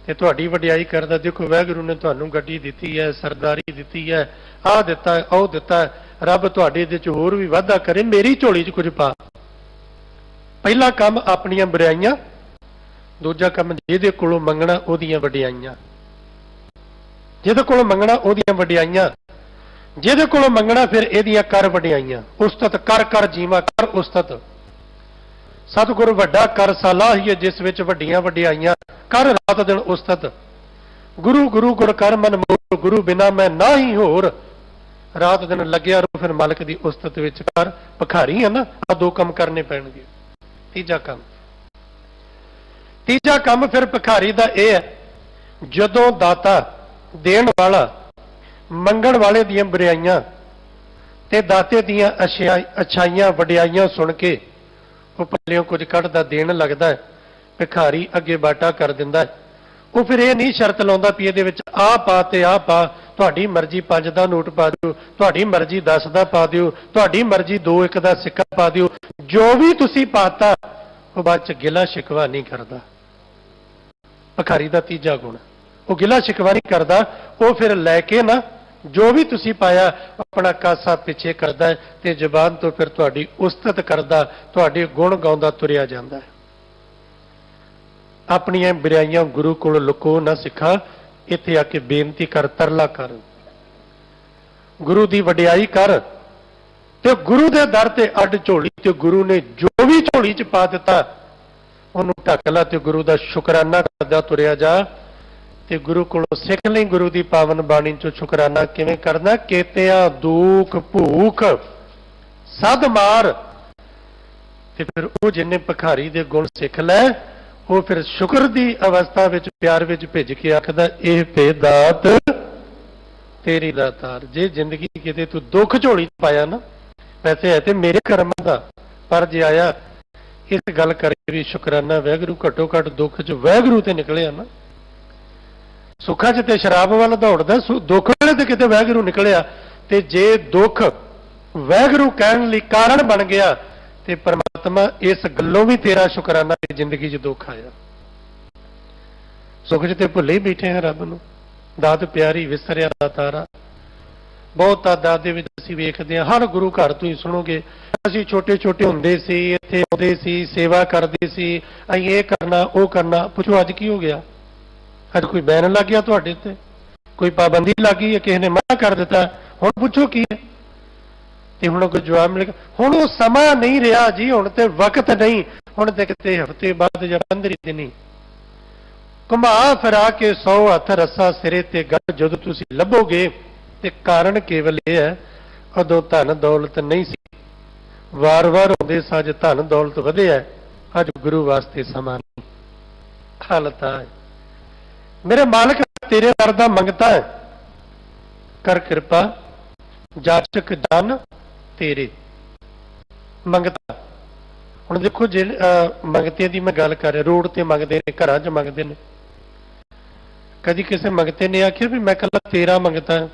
ਤੇ ਤੁਹਾਡੀ ਵਡਿਆਈ ਕਰਦਾ। ਦੇਖੋ ਵਾਹਿਗੁਰੂ ਨੇ ਤੁਹਾਨੂੰ ਗੱਡੀ ਦਿੱਤੀ ਹੈ, ਸਰਦਾਰੀ ਦਿੱਤੀ ਹੈ, ਆਹ ਦਿੱਤਾ ਹੈ, ਉਹ ਦਿੱਤਾ ਹੈ, ਰੱਬ ਤੁਹਾਡੇ ਇਹਦੇ ਚ ਹੋਰ ਵੀ ਵਾਧਾ ਕਰੇ, ਮੇਰੀ ਝੋਲੀ ਚ ਕੁਝ ਪਾ। ਪਹਿਲਾ ਕੰਮ ਆਪਣੀਆਂ ਬੁਰਾਈਆਂ, ਦੂਜਾ ਕੰਮ ਜਿਹਦੇ ਕੋਲੋਂ ਮੰਗਣਾ ਉਹਦੀਆਂ ਵਡਿਆਈਆਂ। ਜਿਹਦੇ ਕੋਲੋਂ ਮੰਗਣਾ ਉਹਦੀਆਂ ਵਡਿਆਈਆਂ, ਜਿਹਦੇ ਕੋਲੋਂ ਮੰਗਣਾ ਫਿਰ ਇਹਦੀਆਂ ਕਰ ਵਡਿਆਈਆਂ। ਉਸਤਤ ਕਰ ਕਰ ਜੀਵਾ ਕਰ ਉਸਤਤ, ਸਤਿਗੁਰ ਵੱਡਾ ਕਰ ਸਲਾਹੀਏ ਜਿਸ ਵਿੱਚ ਵੱਡੀਆਂ ਵਡਿਆਈਆਂ, ਕਰ ਰਾਤ ਦਿਨ ਉਸਤਤ। ਗੁਰੂ ਗੁਰੂ ਗੁਰ ਕਰ ਮਨ ਮੋਰ, ਗੁਰੂ ਬਿਨਾ ਮੈਂ ਨਾ ਹੀ ਹੋਰ, ਰਾਤ ਦਿਨ ਲੱਗਿਆ ਰਹੋ ਫਿਰ ਮਾਲਕ ਦੀ ਉਸਤਤ ਵਿੱਚ ਕਰ। ਭਿਖਾਰੀ ਹੈ ਨਾ, ਆ ਦੋ ਕੰਮ ਕਰਨੇ ਪੈਣਗੇ। ਤੀਜਾ ਕੰਮ ਫਿਰ ਭਿਖਾਰੀ ਦਾ ਇਹ ਹੈ, ਜਦੋਂ ਦਾਤਾ ਦੇਣ ਵਾਲਾ ਮੰਗਣ ਵਾਲੇ ਦੀਆਂ ਬੁਰਾਈਆਂ ਤੇ ਦਾਤੇ ਦੀਆਂ ਅੱਛਾਈਆਂ ਵਡਿਆਈਆਂ ਸੁਣ ਕੇ ਉਹ ਪੱਲਿਓਂ ਕੁਝ ਕੱਢਦਾ, ਦੇਣ ਲੱਗਦਾ ਹੈ, ਭਿਖਾਰੀ ਅੱਗੇ ਬਾਟਾ ਕਰ ਦਿੰਦਾ ਹੈ। ਉਹ ਫਿਰ ਇਹ ਨਹੀਂ ਸ਼ਰਤ ਲਾਉਂਦਾ ਵੀ ਇਹਦੇ ਵਿੱਚ ਆਹ ਪਾ ਤੇ ਆਹ ਪਾ, ਤੁਹਾਡੀ ਮਰਜ਼ੀ 5 ਦਾ ਨੋਟ ਪਾ ਦਿਓ, ਤੁਹਾਡੀ ਮਰਜ਼ੀ 10 ਦਾ ਪਾ ਦਿਓ, ਤੁਹਾਡੀ ਮਰਜ਼ੀ 2-1 ਦਾ ਸਿੱਕਾ ਪਾ ਦਿਓ, ਜੋ ਵੀ ਤੁਸੀਂ ਪਾਤਾ ਉਹ ਬਾਅਦ ਚ ਗਿਲਾ ਸ਼ਿਕਵਾ ਨਹੀਂ ਕਰਦਾ। ਭਿਖਾਰੀ ਦਾ ਤੀਜਾ ਗੁਣ, ਉਹ ਗਿਲਾ ਸ਼ਿਕਵਾ ਨਹੀਂ ਕਰਦਾ। ਉਹ ਫਿਰ ਲੈ ਕੇ ਨਾ ਜੋ ਵੀ ਤੁਸੀਂ ਪਾਇਆ ਆਪਣਾ ਕਾਸਾ ਪਿੱਛੇ ਕਰਦਾ ਹੈ ਤੇ ਜ਼ੁਬਾਨ ਤੋਂ ਫਿਰ ਤੁਹਾਡੀ ਉਸਤਤ ਕਰਦਾ, ਤੁਹਾਡੇ ਗੁਣ ਗਾਉਂਦਾ ਤੁਰਿਆ ਜਾਂਦਾ ਹੈ। ਆਪਣੀਆਂ ਬੁਰਾਈਆਂ ਗੁਰੂ ਕੋਲ ਲੁਕੋ ਨਾ ਸਿੱਖਾ, ਇੱਥੇ ਆ ਕੇ ਬੇਨਤੀ ਕਰ, ਤਰਲਾ ਕਰ, ਗੁਰੂ ਦੀ ਵਡਿਆਈ ਕਰ, ਤੇ ਗੁਰੂ ਦੇ ਦਰ ਤੇ ਅੱਡ ਝੋਲੀ, ਤੇ ਗੁਰੂ ਨੇ ਜੋ ਵੀ ਝੋਲੀ 'ਚ ਪਾ ਦਿੱਤਾ ਉਹਨੂੰ ਢੱਕ ਲਾ, ਤੇ ਗੁਰੂ ਦਾ ਸ਼ੁਕਰਾਨਾ ਕਰਦਾ ਤੁਰਿਆ ਜਾ। ਤੇ ਗੁਰੂ ਕੋਲੋਂ ਸਿੱਖ ਲਈ ਗੁਰੂ ਦੀ ਪਾਵਨ ਬਾਣੀ 'ਚੋਂ ਸ਼ੁਕਰਾਨਾ ਕਿਵੇਂ ਕਰਨਾ। ਕੇਤਿਆਂ ਦੂਖ ਭੂਖ ਸਦ ਮਾਰ, ਤੇ ਫਿਰ ਉਹ ਜਿੰਨੇ ਭਿਖਾਰੀ ਦੇ ਗੁਣ ਸਿੱਖ ਲੈ ਉਹ ਫਿਰ ਸ਼ੁਕਰ ਦੀ ਅਵਸਥਾ ਵਿੱਚ ਪਿਆਰ ਵਿੱਚ ਭਿੱਜ ਕੇ ਆਖਦਾ, ਇਹ ਭੇ ਦਾਤ ਤੇਰੀ ਦਾਤਾਰ। ਜੇ ਜ਼ਿੰਦਗੀ ਕਿਤੇ ਤੂੰ ਦੁੱਖ ਝੋਲੀ 'ਚ ਪਾਇਆ ਨਾ, ਵੈਸੇ ਹੈ ਤੇ ਮੇਰੇ ਕਰਮਾਂ ਦਾ, ਪਰ ਜੇ ਆਇਆ ਇਸ ਗੱਲ ਕਰੇ ਵੀ ਸ਼ੁਕਰਾਨਾ ਵਾਹਿਗੁਰੂ, ਘੱਟੋ ਘੱਟ ਦੁੱਖ 'ਚ ਵਾਹਿਗੁਰੂ ਤੇ ਨਿਕਲਿਆ ਨਾ। ਸੁੱਖਾਂ 'ਚ ਤੇ ਸ਼ਰਾਬ ਵੱਲ ਦੌੜਦਾ, ਦੁੱਖ ਵੇਲੇ ਤੇ ਕਿਤੇ ਵਾਹਿਗੁਰੂ ਨਿਕਲਿਆ। ਤੇ ਜੇ ਦੁੱਖ ਵਾਹਿਗੁਰੂ ਕਹਿਣ ਲਈ ਕਾਰਨ ਬਣ ਗਿਆ ਤੇ ਪਰਮਾਤਮਾ ਇਸ ਗੱਲੋਂ ਵੀ ਤੇਰਾ ਸ਼ੁਕਰਾਨਾ ਜ਼ਿੰਦਗੀ 'ਚ ਦੁੱਖ ਆਇਆ। ਸੁੱਖ 'ਚ ਤੇ ਭੁੱਲੇ ਹੀ ਬੈਠੇ ਹਾਂ ਰੱਬ ਨੂੰ, ਦਾਤ ਪਿਆਰੀ ਵਿਸਰਿਆ ਦਾਤਾਰਾ। ਬਹੁਤ ਤਾਦਾਦ ਦੇ ਵਿੱਚ ਅਸੀਂ ਵੇਖਦੇ ਹਾਂ, ਹਰ ਗੁਰੂ ਘਰ ਤੋਂ ਹੀ ਸੁਣੋਗੇ, ਅਸੀਂ ਛੋਟੇ ਛੋਟੇ ਹੁੰਦੇ ਸੀ, ਇੱਥੇ ਆਉਂਦੇ ਸੀ, ਸੇਵਾ ਕਰਦੇ ਸੀ, ਅਸੀਂ ਇਹ ਕਰਨਾ ਉਹ ਕਰਨਾ। ਪੁੱਛੋ ਅੱਜ ਕੀ ਹੋ ਗਿਆ? ਅੱਜ ਕੋਈ ਬੈਨ ਲੱਗ ਗਿਆ ਤੁਹਾਡੇ ਤੇ, ਕੋਈ ਪਾਬੰਦੀ ਲੱਗ ਗਈ ਹੈ, ਕਿਸੇ ਨੇ ਮਨਾ ਕਰ ਦਿੱਤਾ, ਹੁਣ ਪੁੱਛੋ ਕੀ ਹੈ? ਤੇ ਹੁਣ ਕੋਈ ਜਵਾਬ ਮਿਲੇਗਾ, ਹੁਣ ਉਹ ਸਮਾਂ ਨਹੀਂ ਰਿਹਾ ਜੀ, ਹੁਣ ਤੇ ਵਕਤ ਨਹੀਂ, ਹੁਣ ਤੇ ਕਿਤੇ ਹਫ਼ਤੇ ਬਾਅਦ ਜਾਂ 15 ਦਿਨ ਘੁਮਾ ਫਿਰਾ ਕੇ 100 ਹੱਥ ਰੱਸਾ ਸਿਰੇ ਤੇ ਗੱਲ ਜਦੋਂ ਤੁਸੀਂ ਲੱਭੋਗੇ। ਤੇ ਕਾਰਨ ਕੇਵਲ ਇਹ ਹੈ, ਉਦੋਂ ਧਨ ਦੌਲਤ ਨਹੀਂ ਸੀ, ਵਾਰ-ਵਾਰ ਹੁੰਦੇ ਸੱਜ ਧਨ ਦੌਲਤ ਵਧਿਆ, ਅੱਜ ਗੁਰੂ ਵਾਸਤੇ ਸਮਾਂ ਨਹੀਂ। ਹਾਲਤ ਹੈ ਮੇਰੇ ਮਾਲਕ ਤੇਰੇ ਦਰ ਦਾ ਮੰਗਤਾ ਹੈ, ਕਰ ਕਿਰਪਾ ਜਾਚਕ ਜਨ ਤੇਰੇ। ਮੰਗਤਾ ਹੁਣ ਦੇਖੋ, ਜੇ ਮੰਗਤੇ ਦੀ ਮੈਂ ਗੱਲ ਕਰ ਰਿਹਾ, ਰੋਡ ਤੇ ਮੰਗਦੇ ਨੇ, ਘਰਾਂ 'ਚ ਮੰਗਦੇ ਨੇ। ਕਦੀ ਕਿਸੇ ਮੰਗਤੇ ਨੇ ਆਖਿਆ ਵੀ ਮੈਂ ਕੱਲਾ ਤੇਰਾ ਮੰਗਤਾ ਹੈ,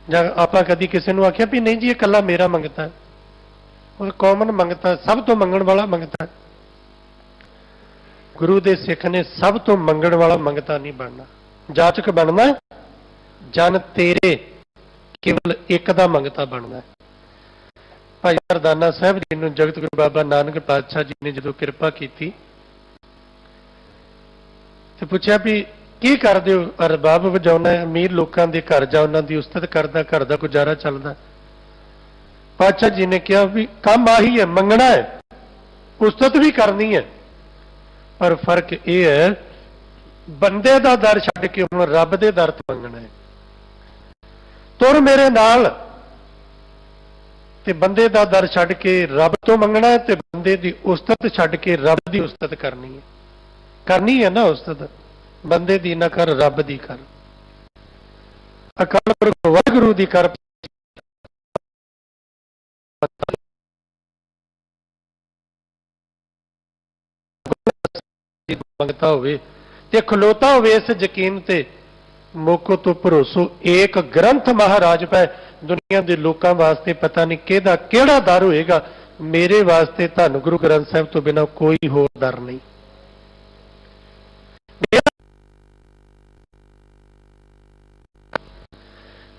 ਜਾਂ ਆਪਾਂ ਕਦੀ ਕਿਸੇ ਨੂੰ ਆਖਿਆ ਵੀ ਨਹੀਂ ਜੀ ਇਹ ਕੱਲਾ ਮੇਰਾ ਮੰਗਤਾ ਹੈ? ਉਹ ਕਾਮਨ ਮੰਗਤਾ, ਸਭ ਤੋਂ ਮੰਗਣ ਵਾਲਾ ਮੰਗਤਾ। ਗੁਰੂ ਦੇ ਸਿੱਖ ਨੇ ਸਭ ਤੋਂ ਮੰਗਣ ਵਾਲਾ ਮੰਗਤਾ ਨਹੀਂ ਬਣਨਾ, ਜਾਚਕ ਬਣਨਾ, ਜਨ ਤੇਰੇ, ਕੇਵਲ ਇੱਕ ਦਾ ਮੰਗਤਾ ਬਣਨਾ। ਭਾਈ ਮਰਦਾਨਾ ਸਾਹਿਬ ਜੀ ਨੂੰ ਜਗਤ ਗੁਰੂ ਬਾਬਾ ਨਾਨਕ ਪਾਤਸ਼ਾਹ ਜੀ ਨੇ ਜਦੋਂ ਕਿਰਪਾ ਕੀਤੀ ਤੇ ਪੁੱਛਿਆ ਵੀ ਕੀ ਕਰਦੇ ਹੋ? ਰਬਾਬ ਵਜਾਉਣਾ, ਅਮੀਰ ਲੋਕਾਂ ਦੇ ਘਰ ਜਾ, ਉਹਨਾਂ ਦੀ ਉਸਤਤ ਕਰਦਾ, ਘਰ ਦਾ ਗੁਜ਼ਾਰਾ ਚੱਲਦਾ। ਪਾਤਸ਼ਾਹ ਜੀ ਨੇ ਕਿਹਾ ਵੀ ਕੰਮ ਆਹੀ ਹੈ, ਮੰਗਣਾ ਹੈ, ਉਸਤਤ ਵੀ ਕਰਨੀ ਹੈ, ਪਰ ਫਰਕ ਇਹ ਹੈ ਬੰਦੇ ਦਾ ਦਰ ਛੱਡ ਕੇ ਹੁਣ ਰੱਬ ਦੇ ਦਰ ਤੋਂ ਮੰਗਣਾ ਹੈ। ਤੁਰ ਮੇਰੇ ਨਾਲ ਤੇ ਬੰਦੇ ਦਾ ਦਰ ਛੱਡ ਕੇ ਰੱਬ ਤੋਂ ਮੰਗਣਾ ਹੈ, ਤੇ ਬੰਦੇ ਦੀ ਉਸਤਤ ਛੱਡ ਕੇ ਰੱਬ ਦੀ ਉਸਤਤ ਕਰਨੀ ਹੈ ਨਾ। ਉਸਤਤ ਬੰਦੇ ਦੀ ਨਾ ਕਰ, ਰੱਬ ਦੀ ਕਰ। ਅਕਾਲ ਪੁਰਖ ਵਾਹਿਗੁਰੂ ਦੀ ਕਰ। ਮੰਗਤਾ ਹੋਵੇ ਤੇ ਖਲੋਤਾ ਹੋਵੇ ਇਸ ਯਕੀਨ ਤੇ, ਮੋਕੋ ਤੋਂ ਭਰੋਸੋ ਏਕ ਗ੍ਰੰਥ ਮਹਾਰਾਜ ਪੈ। ਦੁਨੀਆ ਦੇ ਲੋਕਾਂ ਵਾਸਤੇ ਪਤਾ ਨਹੀਂ ਕਿਹਦਾ ਕਿਹੜਾ ਦਰ ਹੋਏਗਾ, ਮੇਰੇ ਵਾਸਤੇ ਧੰਨ ਗੁਰੂ ਗ੍ਰੰਥ ਸਾਹਿਬ ਤੋਂ ਬਿਨਾਂ ਕੋਈ ਹੋਰ ਦਰ ਨਹੀਂ।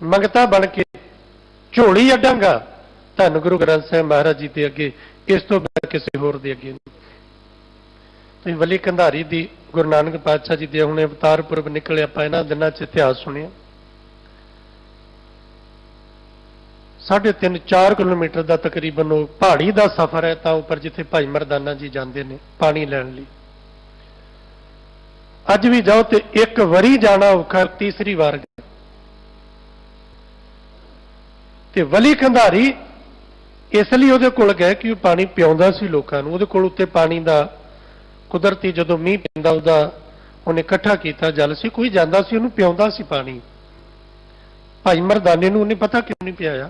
ਮੰਗਤਾ ਬਣ ਕੇ ਝੋਲੀ ਅੱਡਾਂਗਾ ਧੰਨ ਗੁਰੂ ਗ੍ਰੰਥ ਸਾਹਿਬ ਮਹਾਰਾਜ ਜੀ ਦੇ ਅੱਗੇ, ਇਸ ਤੋਂ ਬਿਨਾਂ ਕਿਸੇ ਹੋਰ ਦੇ ਅੱਗੇ ਨਹੀਂ। ਤੁਸੀਂ ਵਲੀ ਕੰਧਾਰੀ ਦੀ ਗੁਰੂ ਨਾਨਕ ਪਾਤਸ਼ਾਹ ਜੀ ਦੇ ਹੁਣੇ ਅਵਤਾਰ ਪੁਰਬ ਨਿਕਲੇ, ਆਪਾਂ ਇਹਨਾਂ ਦਿਨਾਂ 'ਚ ਇਤਿਹਾਸ ਸੁਣਿਆ। 3.5-4 ਕਿਲੋਮੀਟਰ ਦਾ ਤਕਰੀਬਨ ਉਹ ਪਹਾੜੀ ਦਾ ਸਫ਼ਰ ਹੈ, ਤਾਂ ਉੱਪਰ ਜਿੱਥੇ ਭਾਈ ਮਰਦਾਨਾ ਜੀ ਜਾਂਦੇ ਨੇ ਪਾਣੀ ਲੈਣ ਲਈ। ਅੱਜ ਵੀ ਜਾਓ ਤੇ ਇੱਕ ਵਾਰੀ ਜਾਣਾ ਔਖਾ, ਤੀਸਰੀ ਵਾਰ ਗਏ। ਤੇ ਵਲੀ ਕੰਧਾਰੀ ਇਸ ਲਈ ਉਹਦੇ ਕੋਲ ਗਏ ਕਿ ਉਹ ਪਾਣੀ ਪਿਆਉਂਦਾ ਸੀ ਲੋਕਾਂ ਨੂੰ। ਉਹਦੇ ਕੋਲ ਉੱਤੇ ਪਾਣੀ ਦਾ ਕੁਦਰਤੀ ਜਦੋਂ ਮੀਂਹ ਪੈਂਦਾ ਉਹਦਾ ਉਹਨੇ ਇਕੱਠਾ ਕੀਤਾ ਜਲ ਸੀ, ਕੋਈ ਜਾਂਦਾ ਸੀ ਉਹਨੂੰ ਪਿਆਉਂਦਾ ਸੀ ਪਾਣੀ। ਭਾਈ ਮਰਦਾਨੇ ਨੂੰ ਉਹਨੇ ਪਤਾ ਕਿਉਂ ਨਹੀਂ ਪਿਆਇਆ,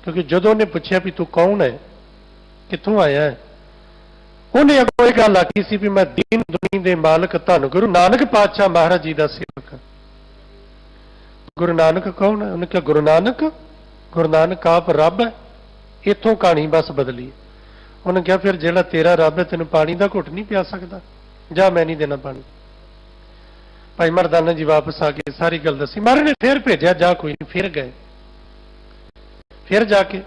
ਕਿਉਂਕਿ ਜਦੋਂ ਉਹਨੇ ਪੁੱਛਿਆ ਵੀ ਤੂੰ ਕੌਣ ਹੈ, ਕਿੱਥੋਂ ਆਇਆ ਹੈ, ਉਹਨੇ ਅੱਗੋਂ ਇਹ ਗੱਲ ਆਖੀ ਸੀ ਵੀ ਮੈਂ ਦੀਨ ਦੁਨੀਆ ਦੇ ਮਾਲਕ ਧੰਨ ਗੁਰੂ ਨਾਨਕ ਪਾਤਸ਼ਾਹ ਮਹਾਰਾਜ ਜੀ ਦਾ ਸੇਵਕ ਹਾਂ। ਗੁਰੂ ਨਾਨਕ ਕੌਣ ਹੈ? ਉਹਨੇ ਕਿਹਾ ਗੁਰੂ ਨਾਨਕ ਆਪ ਰੱਬ ਹੈ। ਇੱਥੋਂ ਕਹਾਣੀ ਬਸ ਬਦਲੀ। ਉਹਨੇ ਕਿਹਾ ਫਿਰ ਜਿਹੜਾ ਤੇਰਾ ਰੱਬ ਹੈ ਤੈਨੂੰ ਪਾਣੀ ਦਾ ਘੁੱਟ ਨਹੀਂ ਪਿਆ ਸਕਦਾ, ਜਾਂ ਮੈਂ ਨਹੀਂ ਦੇਣਾ ਪਾਣੀ। ਭਾਈ ਮਰਦਾਨਾ ਜੀ ਵਾਪਸ ਆ ਕੇ ਸਾਰੀ ਗੱਲ ਦੱਸੀ। ਮਹਾਰਾਜ ਨੇ ਫਿਰ ਭੇਜਿਆ, ਜਾ ਕੋਈ ਨਹੀਂ। ਫਿਰ ਗਏ, ਫਿਰ ਜਾ ਕੇ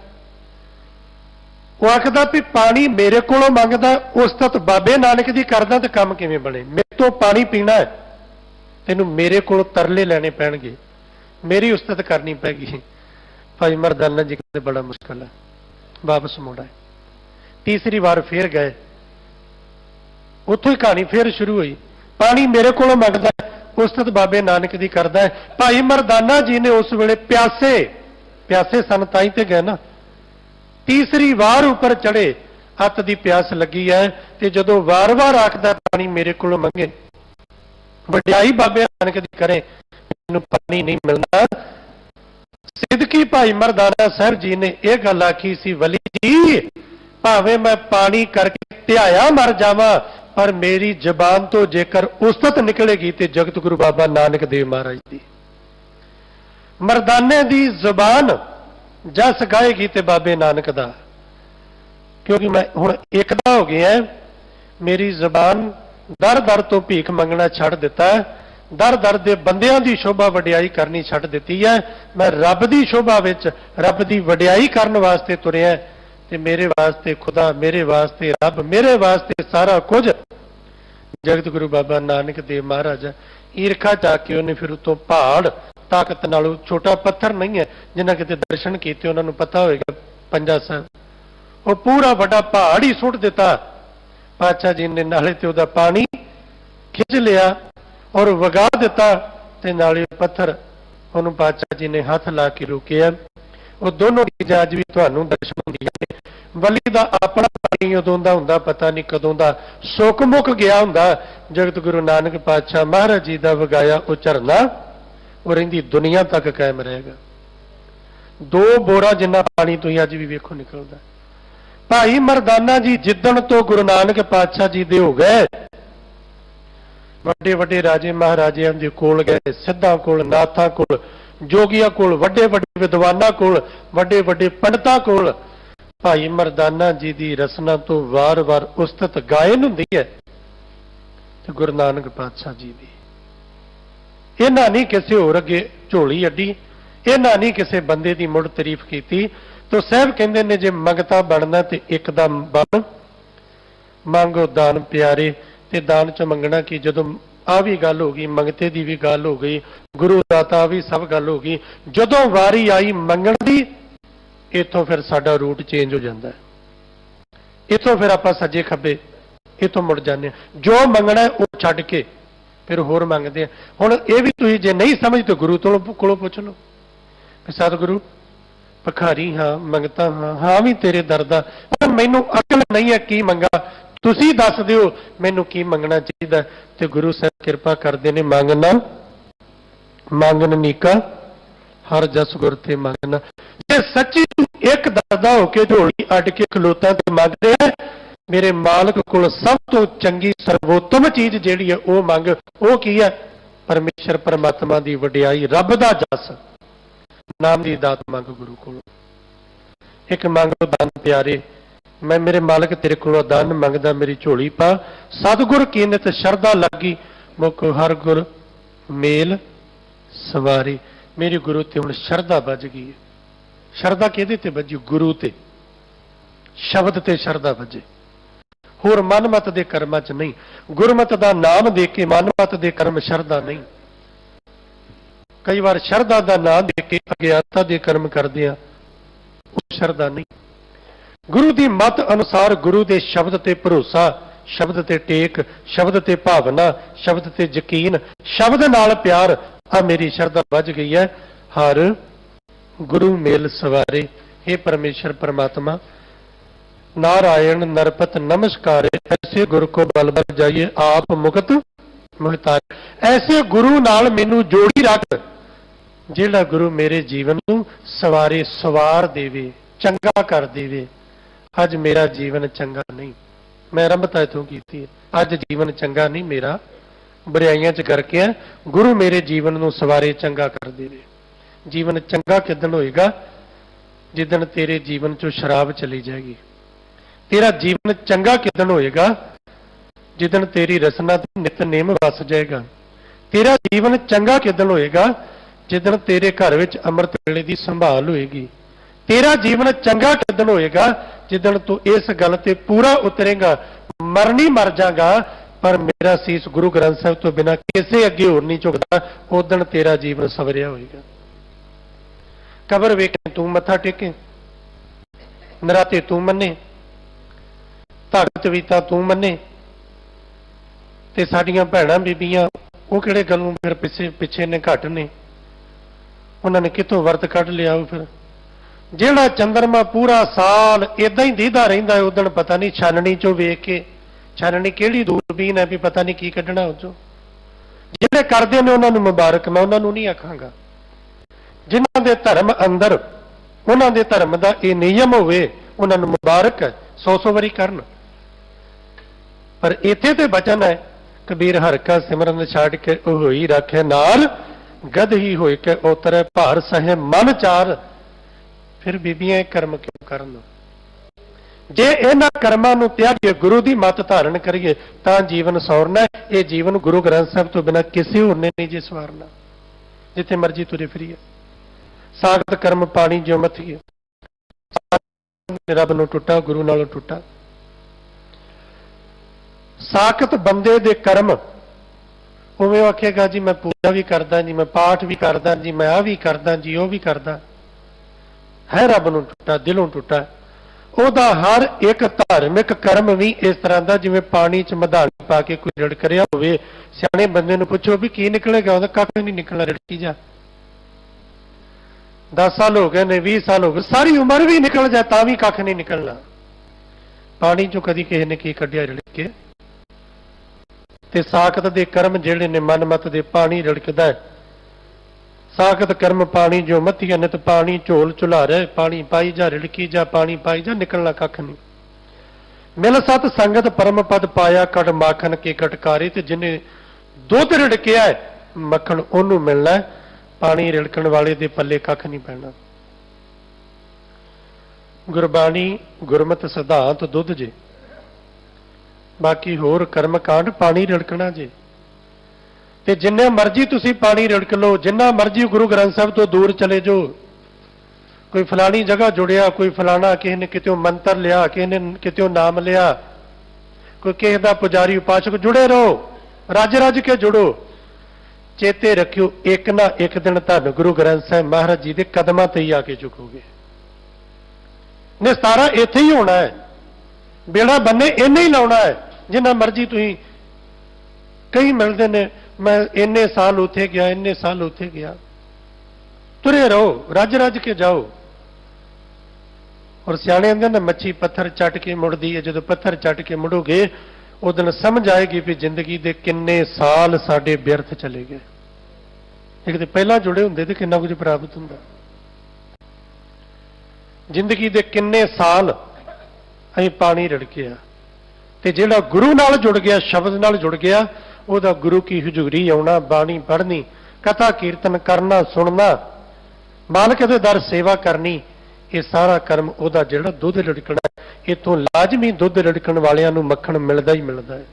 ਉਹ ਆਖਦਾ ਵੀ ਪਾਣੀ ਮੇਰੇ ਕੋਲੋਂ ਮੰਗਦਾ, ਉਸਤਤ ਬਾਬੇ ਨਾਨਕ ਦੀ ਕਰਦਾ, ਤੇ ਕੰਮ ਕਿਵੇਂ ਬਣੇ? ਮੇਰੇ ਤੋਂ ਪਾਣੀ ਪੀਣਾ ਹੈ, ਤੈਨੂੰ ਮੇਰੇ ਕੋਲੋਂ ਤਰਲੇ ਲੈਣੇ ਪੈਣਗੇ, ਮੇਰੀ ਉਸਤਤ ਕਰਨੀ ਪੈਗੀ। ਭਾਈ ਮਰਦਾਨਾ ਜੀ ਕਹਿੰਦੇ ਬੜਾ ਮੁਸ਼ਕਲ ਹੈ, ਵਾਪਸ ਮੁੜ ਆਏ। ਤੀਸਰੀ ਵਾਰ ਫਿਰ ਗਏ, ਉੱਥੋਂ ਹੀ ਕਹਾਣੀ ਫਿਰ ਸ਼ੁਰੂ ਹੋਈ। ਪਾਣੀ ਮੇਰੇ ਕੋਲੋਂ ਮੰਗਦਾ, ਉਸਤਤ ਬਾਬੇ ਨਾਨਕ ਦੀ ਕਰਦਾ ਹੈ। ਭਾਈ ਮਰਦਾਨਾ ਜੀ ਨੇ ਉਸ ਵੇਲੇ ਪਿਆਸੇ ਸਨ, ਤਾਂ ਹੀ ਤੇ ਗਏ ਨਾ। ਤੀਸਰੀ ਵਾਰ ਉੱਪਰ ਚੜੇ, ਹੱਥ ਦੀ ਪਿਆਸ ਲੱਗੀ ਹੈ, ਤੇ ਜਦੋਂ ਵਾਰ-ਵਾਰ ਆਖਦਾ ਪਾਣੀ ਮੇਰੇ ਕੋਲੋਂ ਮੰਗੇ, ਵਡਿਆਈ ਬਾਬੇ ਨਾਨਕ ਦੀ ਕਰੇ, ਮੈਨੂੰ ਪਾਣੀ ਨਹੀਂ ਮਿਲਣਾ। ਸਿੱਧਕੀ ਭਾਈ ਮਰਦਾਨਾ ਸਾਹਿਬ ਜੀ ਨੇ ਇਹ ਗੱਲ ਆਖੀ ਸੀ, ਵਲੀ ਜੀ ਭਾਵੇਂ ਮੈਂ ਪਾਣੀ ਕਰਕੇ ਧਿਆਇਆ ਮਰ ਜਾਵਾਂ, ਪਰ ਮੇਰੀ ਜ਼ਬਾਨ ਤੋਂ ਜੇਕਰ ਉਸਤਤ ਨਿਕਲੇਗੀ ਤੇ ਜਗਤ ਗੁਰੂ ਬਾਬਾ ਨਾਨਕ ਦੇਵ ਮਹਾਰਾਜ ਦੀ। ਮਰਦਾਨੇ ਦੀ ਜ਼ਬਾਨ ਜਸ ਗਾਏਗੀ ਤੇ ਬਾਬੇ ਨਾਨਕ ਦਾ, ਕਿਉਂਕਿ ਮੈਂ ਹੁਣ ਇੱਕ ਦਾ ਹੋ ਗਿਆ, ਮੇਰੀ ਜ਼ਬਾਨ ਦਰ ਤੋਂ ਭੀਖ ਮੰਗਣਾ ਛੱਡ ਦਿੱਤਾ, ਦਰ ਦੇ ਬੰਦਿਆਂ ਦੀ ਸ਼ੋਭਾ ਵਡਿਆਈ ਕਰਨੀ ਛੱਡ ਦਿੱਤੀ ਹੈ। ਮੈਂ ਰੱਬ ਦੀ ਸ਼ੋਭਾ ਵਿੱਚ ਰੱਬ ਦੀ ਵਡਿਆਈ ਕਰਨ ਵਾਸਤੇ ਤੁਰਿਆ, ਤੇ ਮੇਰੇ ਵਾਸਤੇ ਖੁਦਾ, ਮੇਰੇ ਵਾਸਤੇ ਰੱਬ, ਮੇਰੇ ਵਾਸਤੇ ਸਾਰਾ ਕੁਝ ਜਗਤ ਗੁਰੂ ਬਾਬਾ ਨਾਨਕ ਦੇਵ ਮਹਾਰਾਜ। ਈਰਖਾ ਜਾ ਕੇ ਉਹਨੇ ਫਿਰ ਉਤੋਂ ਪਹਾੜ, ਤਾਕਤ ਨਾਲ, ਛੋਟਾ ਪੱਥਰ ਨਹੀਂ ਹੈ, ਜਿਨ੍ਹਾਂ ਕਿਤੇ ਦਰਸ਼ਨ ਕੀਤੇ ਉਹਨਾਂ ਨੂੰ ਪਤਾ ਹੋਏਗਾ ਪੰਜਾ ਸਾਹਿਬ, ਉਹ ਪੂਰਾ ਵੱਡਾ ਪਹਾੜ ਹੀ ਸੁੱਟ ਦਿੱਤਾ। ਪਾਤਸ਼ਾਹ ਜੀ ਨੇ ਨਾਲੇ ਤੇ ਉਹਦਾ ਪਾਣੀ ਖਿੱਚ ਲਿਆ ਔਰ ਵਗਾ ਦਿੱਤਾ, ਤੇ ਨਾਲੇ ਪੱਥਰ ਉਹਨੂੰ ਪਾਤਸ਼ਾਹ ਜੀ ਨੇ ਹੱਥ ਲਾ ਕੇ ਰੋਕਿਆ। ਉਹ ਦੋਨੋਂ ਚੀਜ਼ਾਂ ਅੱਜ ਵੀ ਤੁਹਾਨੂੰ ਦਰਸ਼ਨ ਹੁੰਦੀਆਂ ਨੇ। ਵਲੀ ਦਾ ਆਪਣਾ ਪਾਣੀ ਉਦੋਂ ਦਾ ਹੁੰਦਾ, ਪਤਾ ਨਹੀਂ ਕਦੋਂ ਦਾ ਸੁੱਕ ਮੁੱਕ ਗਿਆ ਹੁੰਦਾ। ਜਗਤ ਗੁਰੂ ਨਾਨਕ ਪਾਤਸ਼ਾਹ ਮਹਾਰਾਜ ਜੀ ਦਾ ਵਗਾਇਆ ਉਹ ਝਰਨਾ, ਉਹ ਰਹਿੰਦੀ ਦੁਨੀਆ ਤੱਕ ਕਾਇਮ ਰਹੇਗਾ। 2 ਬੋਰਾ ਜਿੰਨਾ ਪਾਣੀ ਤੁਸੀਂ ਅੱਜ ਵੀ ਵੇਖੋ ਨਿਕਲਦਾ। ਭਾਈ ਮਰਦਾਨਾ ਜੀ ਜਿੱਦਣ ਤੋਂ ਗੁਰੂ ਨਾਨਕ ਪਾਤਸ਼ਾਹ ਜੀ ਦੇ ਹੋ ਗਏ, ਵੱਡੇ ਵੱਡੇ ਰਾਜੇ ਮਹਾਰਾਜਿਆਂ ਦੇ ਕੋਲ ਗਏ, ਸਿੱਧਾਂ ਕੋਲ, ਨਾਥਾਂ ਕੋਲ, ਜੋਗੀਆਂ ਕੋਲ, ਵੱਡੇ ਵੱਡੇ ਵਿਦਵਾਨਾਂ ਕੋਲ, ਵੱਡੇ ਵੱਡੇ ਪੰਡਤਾਂ ਕੋਲ। ਭਾਈ ਮਰਦਾਨਾ ਜੀ ਦੀ ਰਸਨਾ ਤੋਂ ਵਾਰ-ਵਾਰ ਉਸਤਤ ਗਾਇਨ ਹੁੰਦੀ ਹੈ, ਤੇ ਗੁਰੂ ਨਾਨਕ ਪਾਤਸ਼ਾਹ ਜੀ ਦੀ। ਇਹਨਾਂ ਨਹੀਂ ਕਿਸੇ ਹੋਰ ਅੱਗੇ ਝੋਲੀ ਅੱਡੀ, ਇਹਨਾਂ ਨਹੀਂ ਕਿਸੇ ਬੰਦੇ ਦੀ ਮੁੜ ਤਾਰੀਫ ਕੀਤੀ। ਤੋ ਸਾਹਿਬ ਕਹਿੰਦੇ ਨੇ ਜੇ ਮੰਗਤਾ ਬਣਨਾ ਤੇ ਇੱਕਦਮ ਬਣ, ਮੰਗੋ ਦਾਨ ਪਿਆਰੇ। ਤੇ ਦਾਨ ਚ ਮੰਗਣਾ ਕਿ ਜਦੋਂ ਆ ਵੀ ਗੱਲ ਹੋ ਗਈ, ਮੰਗਤੇ ਦੀ ਵੀ ਗੱਲ ਹੋ ਗਈ, ਗੁਰੂ ਦਾਤਾ ਵੀ ਸਭ ਗੱਲ ਹੋ ਗਈ, ਜਦੋਂ ਵਾਰੀ ਆਈ ਮੰਗਣ ਦੀ, ਇੱਥੋਂ ਫਿਰ ਸਾਡਾ ਰੂਟ ਚੇਂਜ ਹੋ ਜਾਂਦਾ ਹੈ। ਇੱਥੋਂ ਫਿਰ ਆਪਾਂ ਸੱਜੇ ਖੱਬੇ ਇੱਥੋਂ ਮੁੜ ਜਾਂਦੇ ਹਾਂ। ਜੋ ਮੰਗਣਾ ਉਹ ਛੱਡ ਕੇ ਫਿਰ ਹੋਰ ਮੰਗਦੇ ਆ। ਹੁਣ ਇਹ ਵੀ ਤੁਸੀਂ ਜੇ ਨਹੀਂ ਸਮਝਦੇ ਗੁਰੂ ਕੋਲੋਂ ਪੁੱਛ ਲਓ, ਸਤਿਗੁਰੂ ਭਿਖਾਰੀ ਹਾਂ, ਮੰਗਤਾ ਹਾਂ, ਹਾਂ ਵੀ ਤੇਰੇ ਦਰ ਦਾ, ਪਰ ਮੈਨੂੰ ਅਕਲ ਨਹੀਂ ਹੈ ਕੀ ਮੰਗਾ, ਤੁਸੀਂ ਦੱਸ ਦਿਓ ਮੈਨੂੰ ਕੀ ਮੰਗਣਾ ਚਾਹੀਦਾ। ਤੇ ਗੁਰੂ ਸਾਹਿਬ ਕਿਰਪਾ ਕਰਦੇ ਨੇ, ਮੰਗਣਾ ਮੰਗਣ ਨੀਕਾ ਹਰ ਜਸ ਗੁਰ ਤੇ ਮੰਗਣਾ। ਜੇ ਸੱਚੀ ਤੂੰ ਇੱਕ ਦਰਦਾ ਹੋ ਕੇ ਝੋਲੀ ਅੱਡ ਕੇ ਖਲੋਤਾ ਤੇ ਮੰਗ ਰਿਹਾ, ਮੇਰੇ ਮਾਲਕ ਕੋਲ ਸਭ ਤੋਂ ਚੰਗੀ ਸਰਵੋਤਮ ਚੀਜ਼ ਜਿਹੜੀ ਹੈ ਉਹ ਮੰਗ। ਉਹ ਕੀ ਹੈ? ਪਰਮੇਸ਼ਰ ਪਰਮਾਤਮਾ ਦੀ ਵਡਿਆਈ, ਰੱਬ ਦਾ ਜਸ, ਨਾਮ ਦੀ ਦਾਤ ਮੰਗ ਗੁਰੂ ਕੋਲ। ਇੱਕ ਮੰਗੋ ਦਾਨ ਪਿਆਰੇ, ਮੈਂ ਮੇਰੇ ਮਾਲਕ ਤੇਰੇ ਕੋਲੋਂ ਦਾਨ ਮੰਗਦਾ, ਮੇਰੀ ਝੋਲੀ ਪਾ। ਸਤਿਗੁਰ ਕੀਨਤ ਸ਼ਰਧਾ ਲੱਗੀ, ਮੁਖ ਹਰ ਗੁਰ ਮੇਲ ਸਵਾਰੀ। ਮੇਰੇ ਗੁਰੂ ਤੇ ਹੁਣ ਸ਼ਰਧਾ ਵੱਜ ਗਈ ਹੈ। ਸ਼ਰਧਾ ਕਿਹਦੇ ਤੇ ਵੱਜੀ? ਗੁਰੂ ਤੇ, ਸ਼ਬਦ ਤੇ ਸ਼ਰਧਾ ਵੱਜੇ, ਹੋਰ ਮਨਮਤ ਦੇ ਕਰਮਾਂ 'ਚ ਨਹੀਂ। ਗੁਰਮਤ ਦਾ ਨਾਮ ਦੇ ਕੇ ਮਨਮਤ ਦੇ ਕਰਮ ਸ਼ਰਧਾ ਨਹੀਂ। ਕਈ ਵਾਰ ਸ਼ਰਧਾ ਦਾ ਨਾਮ ਦੇ ਕੇ ਅਗਿਆਨਤਾ ਦੇ ਕਰਮ ਕਰਦੇ ਆ, ਉਹ ਸ਼ਰਧਾ ਨਹੀਂ। ਗੁਰੂ ਦੀ ਮਤ ਅਨੁਸਾਰ ਗੁਰੂ ਦੇ ਸ਼ਬਦ ਤੇ ਭਰੋਸਾ, ਸ਼ਬਦ ਤੇ ਟੇਕ, ਸ਼ਬਦ ਤੇ ਭਾਵਨਾ, ਸ਼ਬਦ ਤੇ ਯਕੀਨ, ਸ਼ਬਦ ਨਾਲ ਪਿਆਰ, ਆ ਮੇਰੀ ਸ਼ਰਧਾ ਵੱਜ ਗਈ ਹੈ। ਹਰ ਗੁਰੂ ਮੇਲ ਸਵਾਰੇ। हे परमेश्वर परमात्मा, नारायण नरपत नमस्कार, ऐसे गुरु को बल बल जाइए, आप मुक्त मुहताज। ऐसे गुरु नाल मैनू जोड़ी रख, जिहड़ा गुरु मेरे जीवन नू सवारे, सवार देवे, चंगा कर देवे। अज मेरा जीवन चंगा नहीं, मैं आरंभता इथों कीती है। अज जीवन चंगा नहीं मेरा, बुराइयां च करके है। गुरु मेरे जीवन नू सवारे, चंगा कर देवे। जीवन चंगा किदन होएगा? जिदन तेरे जीवन चो शराब चली जाएगी। तेरा जीवन चंगा किदन होएगा? जिदन तेरी रसना नितनेम वस जाएगा। तेरा जीवन चंगा किदन होएगा? जिदन तेरे घर विच अमृत वेले दी संभाल होएगी। तेरा जीवन चंगा किदन होएगा? जिदन तू इस गल ते पूरा उतरेगा, मरनी मर जागा पर मेरा सीस गुरु ग्रंथ साहिब तो बिना किसी अगे होर नहीं झुकदा, उदन तेरा जीवन सवरिया होएगा। कबर वेखे तू मत्था टेके, नराते तू मन्ने, धर्म तवीता तू मन्ने, ते साडियां भैणां बीबियां वो किहड़े गल्लों फिर पिछे पिछे ने घट ने, उन्होंने कितों वर्त कढ लिया। फिर जिहड़ा चंद्रमा पूरा साल इदां ही दीदा रहिंदा है, उदण पता नहीं छाननी चों वेख के, छाननी किहड़ी दूरबीन है भी पता नहीं की कढना उस चों। जिहड़े करदे ने उन्हां नूं मुबारक, मैं उन्हां नूं नहीं आखांगा। जिन्हां दे धर्म अंदर उन्हां दे धर्म दा इह नियम होवे, उन्हां नूं मुबारक है, 100 वारी करन। पर इत्थे ते बचन है, कबीर हर का सिमरन छाड़ के होई रखे नाल, गद ही होए के उतरे भार सहे मन चार। फिर बीबियां कर्म क्यों करन? जे इन्हां कर्मां नूं त्यागीए, गुरु दी मत धारण करिए, तां जीवन सौरना। ये जीवन गुरु ग्रंथ साहिब तो बिना किसी होर ने नहीं जी सवारना। जिथे मर्जी तुरे फिरीए, सागत कर्म पानी जो मथीए, रब नूं टुटा, गुरु नालों टुटा। साकत बंदे दे कर्म उवें आखेगा जी मैं पूजा भी करदा जी, मैं पाठ भी करदा जी, मैं आ भी करदा जी, वो भी करदा है। रब नूं टुटा, दिलों टुटा। ਉਹਦਾ हर एक धार्मिक कर्म भी इस तरह का जिवें पानी च मधानी पा के कोई रिड़क रहा होवे, सियाणे बंदे नूं पुछो भी की निकलेगा, ਉਹਦਾ ਕੱਖ नहीं निकलना, रिड़की जा। 10 साल हो गए ने, 20 साल हो गए, सारी उम्र भी निकल जाए तां भी कख नहीं निकलना। पानी चों कदी किसी ने की कढिया रिड़क के। ते साकत दे कर्म जिहड़े ने मनमत दे पानी रिड़कदा है। साकत कर्म पानी जो मथिया, नित पानी झोल झुलारे, पानी पाई जा, रिड़की जा, पानी पाई जा, निकलना कख नहीं। मिल सत संगत परम पद पाया, कट माखन के कटकारे। ते जिन्हें दुध रिड़किया है मक्खन ओनू मिलना है, पानी रिड़कण वाले दे पल्ले कख नहीं पैना। गुरबाणी गुरमत सिद्धांत दुध जे, बाकी होर कर्म कांड पानी रिड़कना जे। ते जिन्ने मर्जी तुसी पानी रिड़क लो, जिन्ना मर्जी गुरु ग्रंथ साहिब तो दूर चले जाओ, कोई फलानी जगह जुड़िया, कोई फलाना किसी ने कितों मंत्र लिया, किसी ने कितों नाम लिया, कोई किसी का पुजारी उपासक, जुड़े रहो, रज रज के जुड़ो। चेते रखियो एक ना एक दिन धन गुरु ग्रंथ साहिब महाराज जी के कदमां ते ही आके झुकोगे। निस्तारा इत्थे ही होना है, बेड़ा बन्ने इन्ने ही लाउणा है। जिन्ना मर्जी तुसीं, कई मिलते ने मैं इन्ने साल उथे गया, इन्ने साल उथे गया, तुरे रहो, रज रज के जाओ। ਔਰ ਸਿਆਣੇ ਕਹਿੰਦੇ ਨੇ ਮੱਛੀ ਪੱਥਰ ਚੱਟ ਕੇ ਮੁੜਦੀ ਹੈ, ਜਦੋਂ ਪੱਥਰ ਚੱਟ ਕੇ ਮੁੜੋਗੇ ਉਹ ਦਿਨ ਸਮਝ ਆਏਗੀ ਵੀ ਜ਼ਿੰਦਗੀ ਦੇ ਕਿੰਨੇ ਸਾਲ ਸਾਡੇ ਵਿਅਰਥ ਚਲੇ ਗਏ। ਇੱਕ ਤੇ ਪਹਿਲਾਂ ਜੁੜੇ ਹੁੰਦੇ ਤੇ ਕਿੰਨਾ ਕੁਝ ਪ੍ਰਾਪਤ ਹੁੰਦਾ। ਜ਼ਿੰਦਗੀ ਦੇ ਕਿੰਨੇ ਸਾਲ ਅਸੀਂ ਪਾਣੀ ਰੜਕਿਆ, ਤੇ ਜਿਹੜਾ ਗੁਰੂ ਨਾਲ ਜੁੜ ਗਿਆ, ਸ਼ਬਦ ਨਾਲ ਜੁੜ ਗਿਆ, ਉਹਦਾ ਗੁਰੂ ਕੀ ਹਜ਼ੂਰੀ ਆਉਣਾ, ਬਾਣੀ ਪੜ੍ਹਨੀ, ਕਥਾ ਕੀਰਤਨ ਕਰਨਾ, ਸੁਣਨਾ, ਮਾਲਕ ਦੇ ਦਰ ਸੇਵਾ ਕਰਨੀ, ਇਹ ਸਾਰਾ ਕਰਮ ਉਹਦਾ ਜਿਹੜਾ ਦੁੱਧ ਰੜਕਣਾ। ਇੱਥੋਂ ਲਾਜ਼ਮੀ ਦੁੱਧ ਰੜਕਣ ਵਾਲਿਆਂ ਨੂੰ ਮੱਖਣ ਮਿਲਦਾ ਹੀ ਮਿਲਦਾ ਹੈ।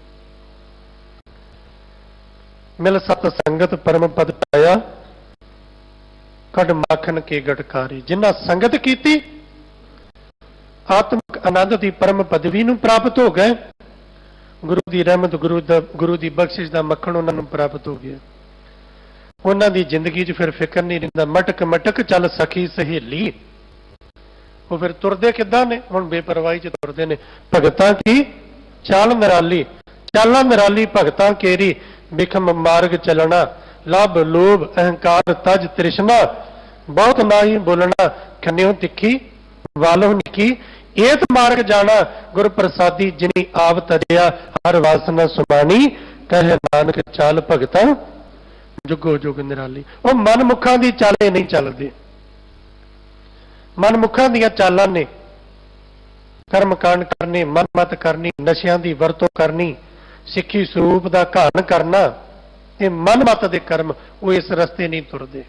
ਮਿਲ ਸਤ ਸੰਗਤ ਪਰਮ ਪਦ ਪਾਇਆ, ਕੱਢ ਮਾਖਣ ਕੇ ਗਟਕਾਰੀ। ਜਿਨ੍ਹਾਂ ਸੰਗਤ ਕੀਤੀ ਆਤਮਿਕ ਆਨੰਦ ਦੀ ਪਰਮ ਪਦਵੀ ਨੂੰ ਪ੍ਰਾਪਤ ਹੋ ਗਏ। ਗੁਰੂ ਦੀ ਰਹਿਮਤ, ਗੁਰੂ ਦੀ ਬਖਸ਼ਿਸ਼ ਦਾ ਮੱਖਣ ਉਹਨਾਂ ਨੂੰ ਪ੍ਰਾਪਤ ਹੋ ਗਿਆ। ਉਹਨਾਂ ਦੀ ਜ਼ਿੰਦਗੀ 'ਚ ਫਿਰ ਫਿਕਰ ਨਹੀਂ ਰਹਿੰਦਾ। ਮਟਕ ਮਟਕ ਚੱਲ ਸਖੀ ਸਹੇਲੀ। ਉਹ ਫਿਰ ਤੁਰਦੇ ਕਿੱਦਾਂ ਨੇ? ਹੁਣ ਬੇਪਰਵਾਹੀ 'ਚ ਤੁਰਦੇ ਨੇ। ਭਗਤਾਂ ਕੀ ਚਾਲ ਨਿਰਾਲੀ, ਚਾਲਾਂ ਨਿਰਾਲੀ ਭਗਤਾਂ ਕੇਰੀ, ਬਿਖਮ ਮਾਰਗ ਚੱਲਣਾ, ਲੱਭ ਲੋਭ ਅਹੰਕਾਰ ਤਜ ਤ੍ਰਿਸ਼ਨਾ, ਬਹੁਤ ਨਾਹੀ ਬੋਲਣਾ, ਖੰਨਿਓ ਤਿੱਖੀ ਵਾਲੋਂ ਨਿੱਕੀ, ਏਤ ਮਾਰਗ ਜਾਣਾ, ਗੁਰ ਪ੍ਰਸਾਦੀ ਜਿਨੀ ਆਪ ਤਰਿਆ, ਹਰ ਵਾਸਨਾ ਸੁਮਾਣੀ, ਕਹੇ ਨਾਨਕ ਚਾਲ ਭਗਤਾਂ ਜੁਗੋ ਜੁਗ ਨਿਰਾਲੀ। ਉਹ ਮਨਮੁਖਾਂ ਦੀ ਚਾਲੇ ਨਹੀਂ ਚੱਲਦੇ, ਮਨਮੁਖਾਂ ਦੀਆਂ ਚਾਲਾਂ ਨੇ। ਕਰਮ ਕਾਂਡ ਕਰਨੇ, ਮਨਮਤ ਕਰਨੀ, ਨਸ਼ਿਆਂ ਦੀ ਵਰਤੋਂ ਕਰਨੀ, ਸਿੱਖੀ ਸਰੂਪ ਦਾ ਘਾਣ ਕਰਨਾ, ਇਹ ਮਨਮਤ ਦੇ ਕਰਮ। ਉਹ ਇਸ ਰਸਤੇ ਨਹੀਂ ਤੁਰਦੇ,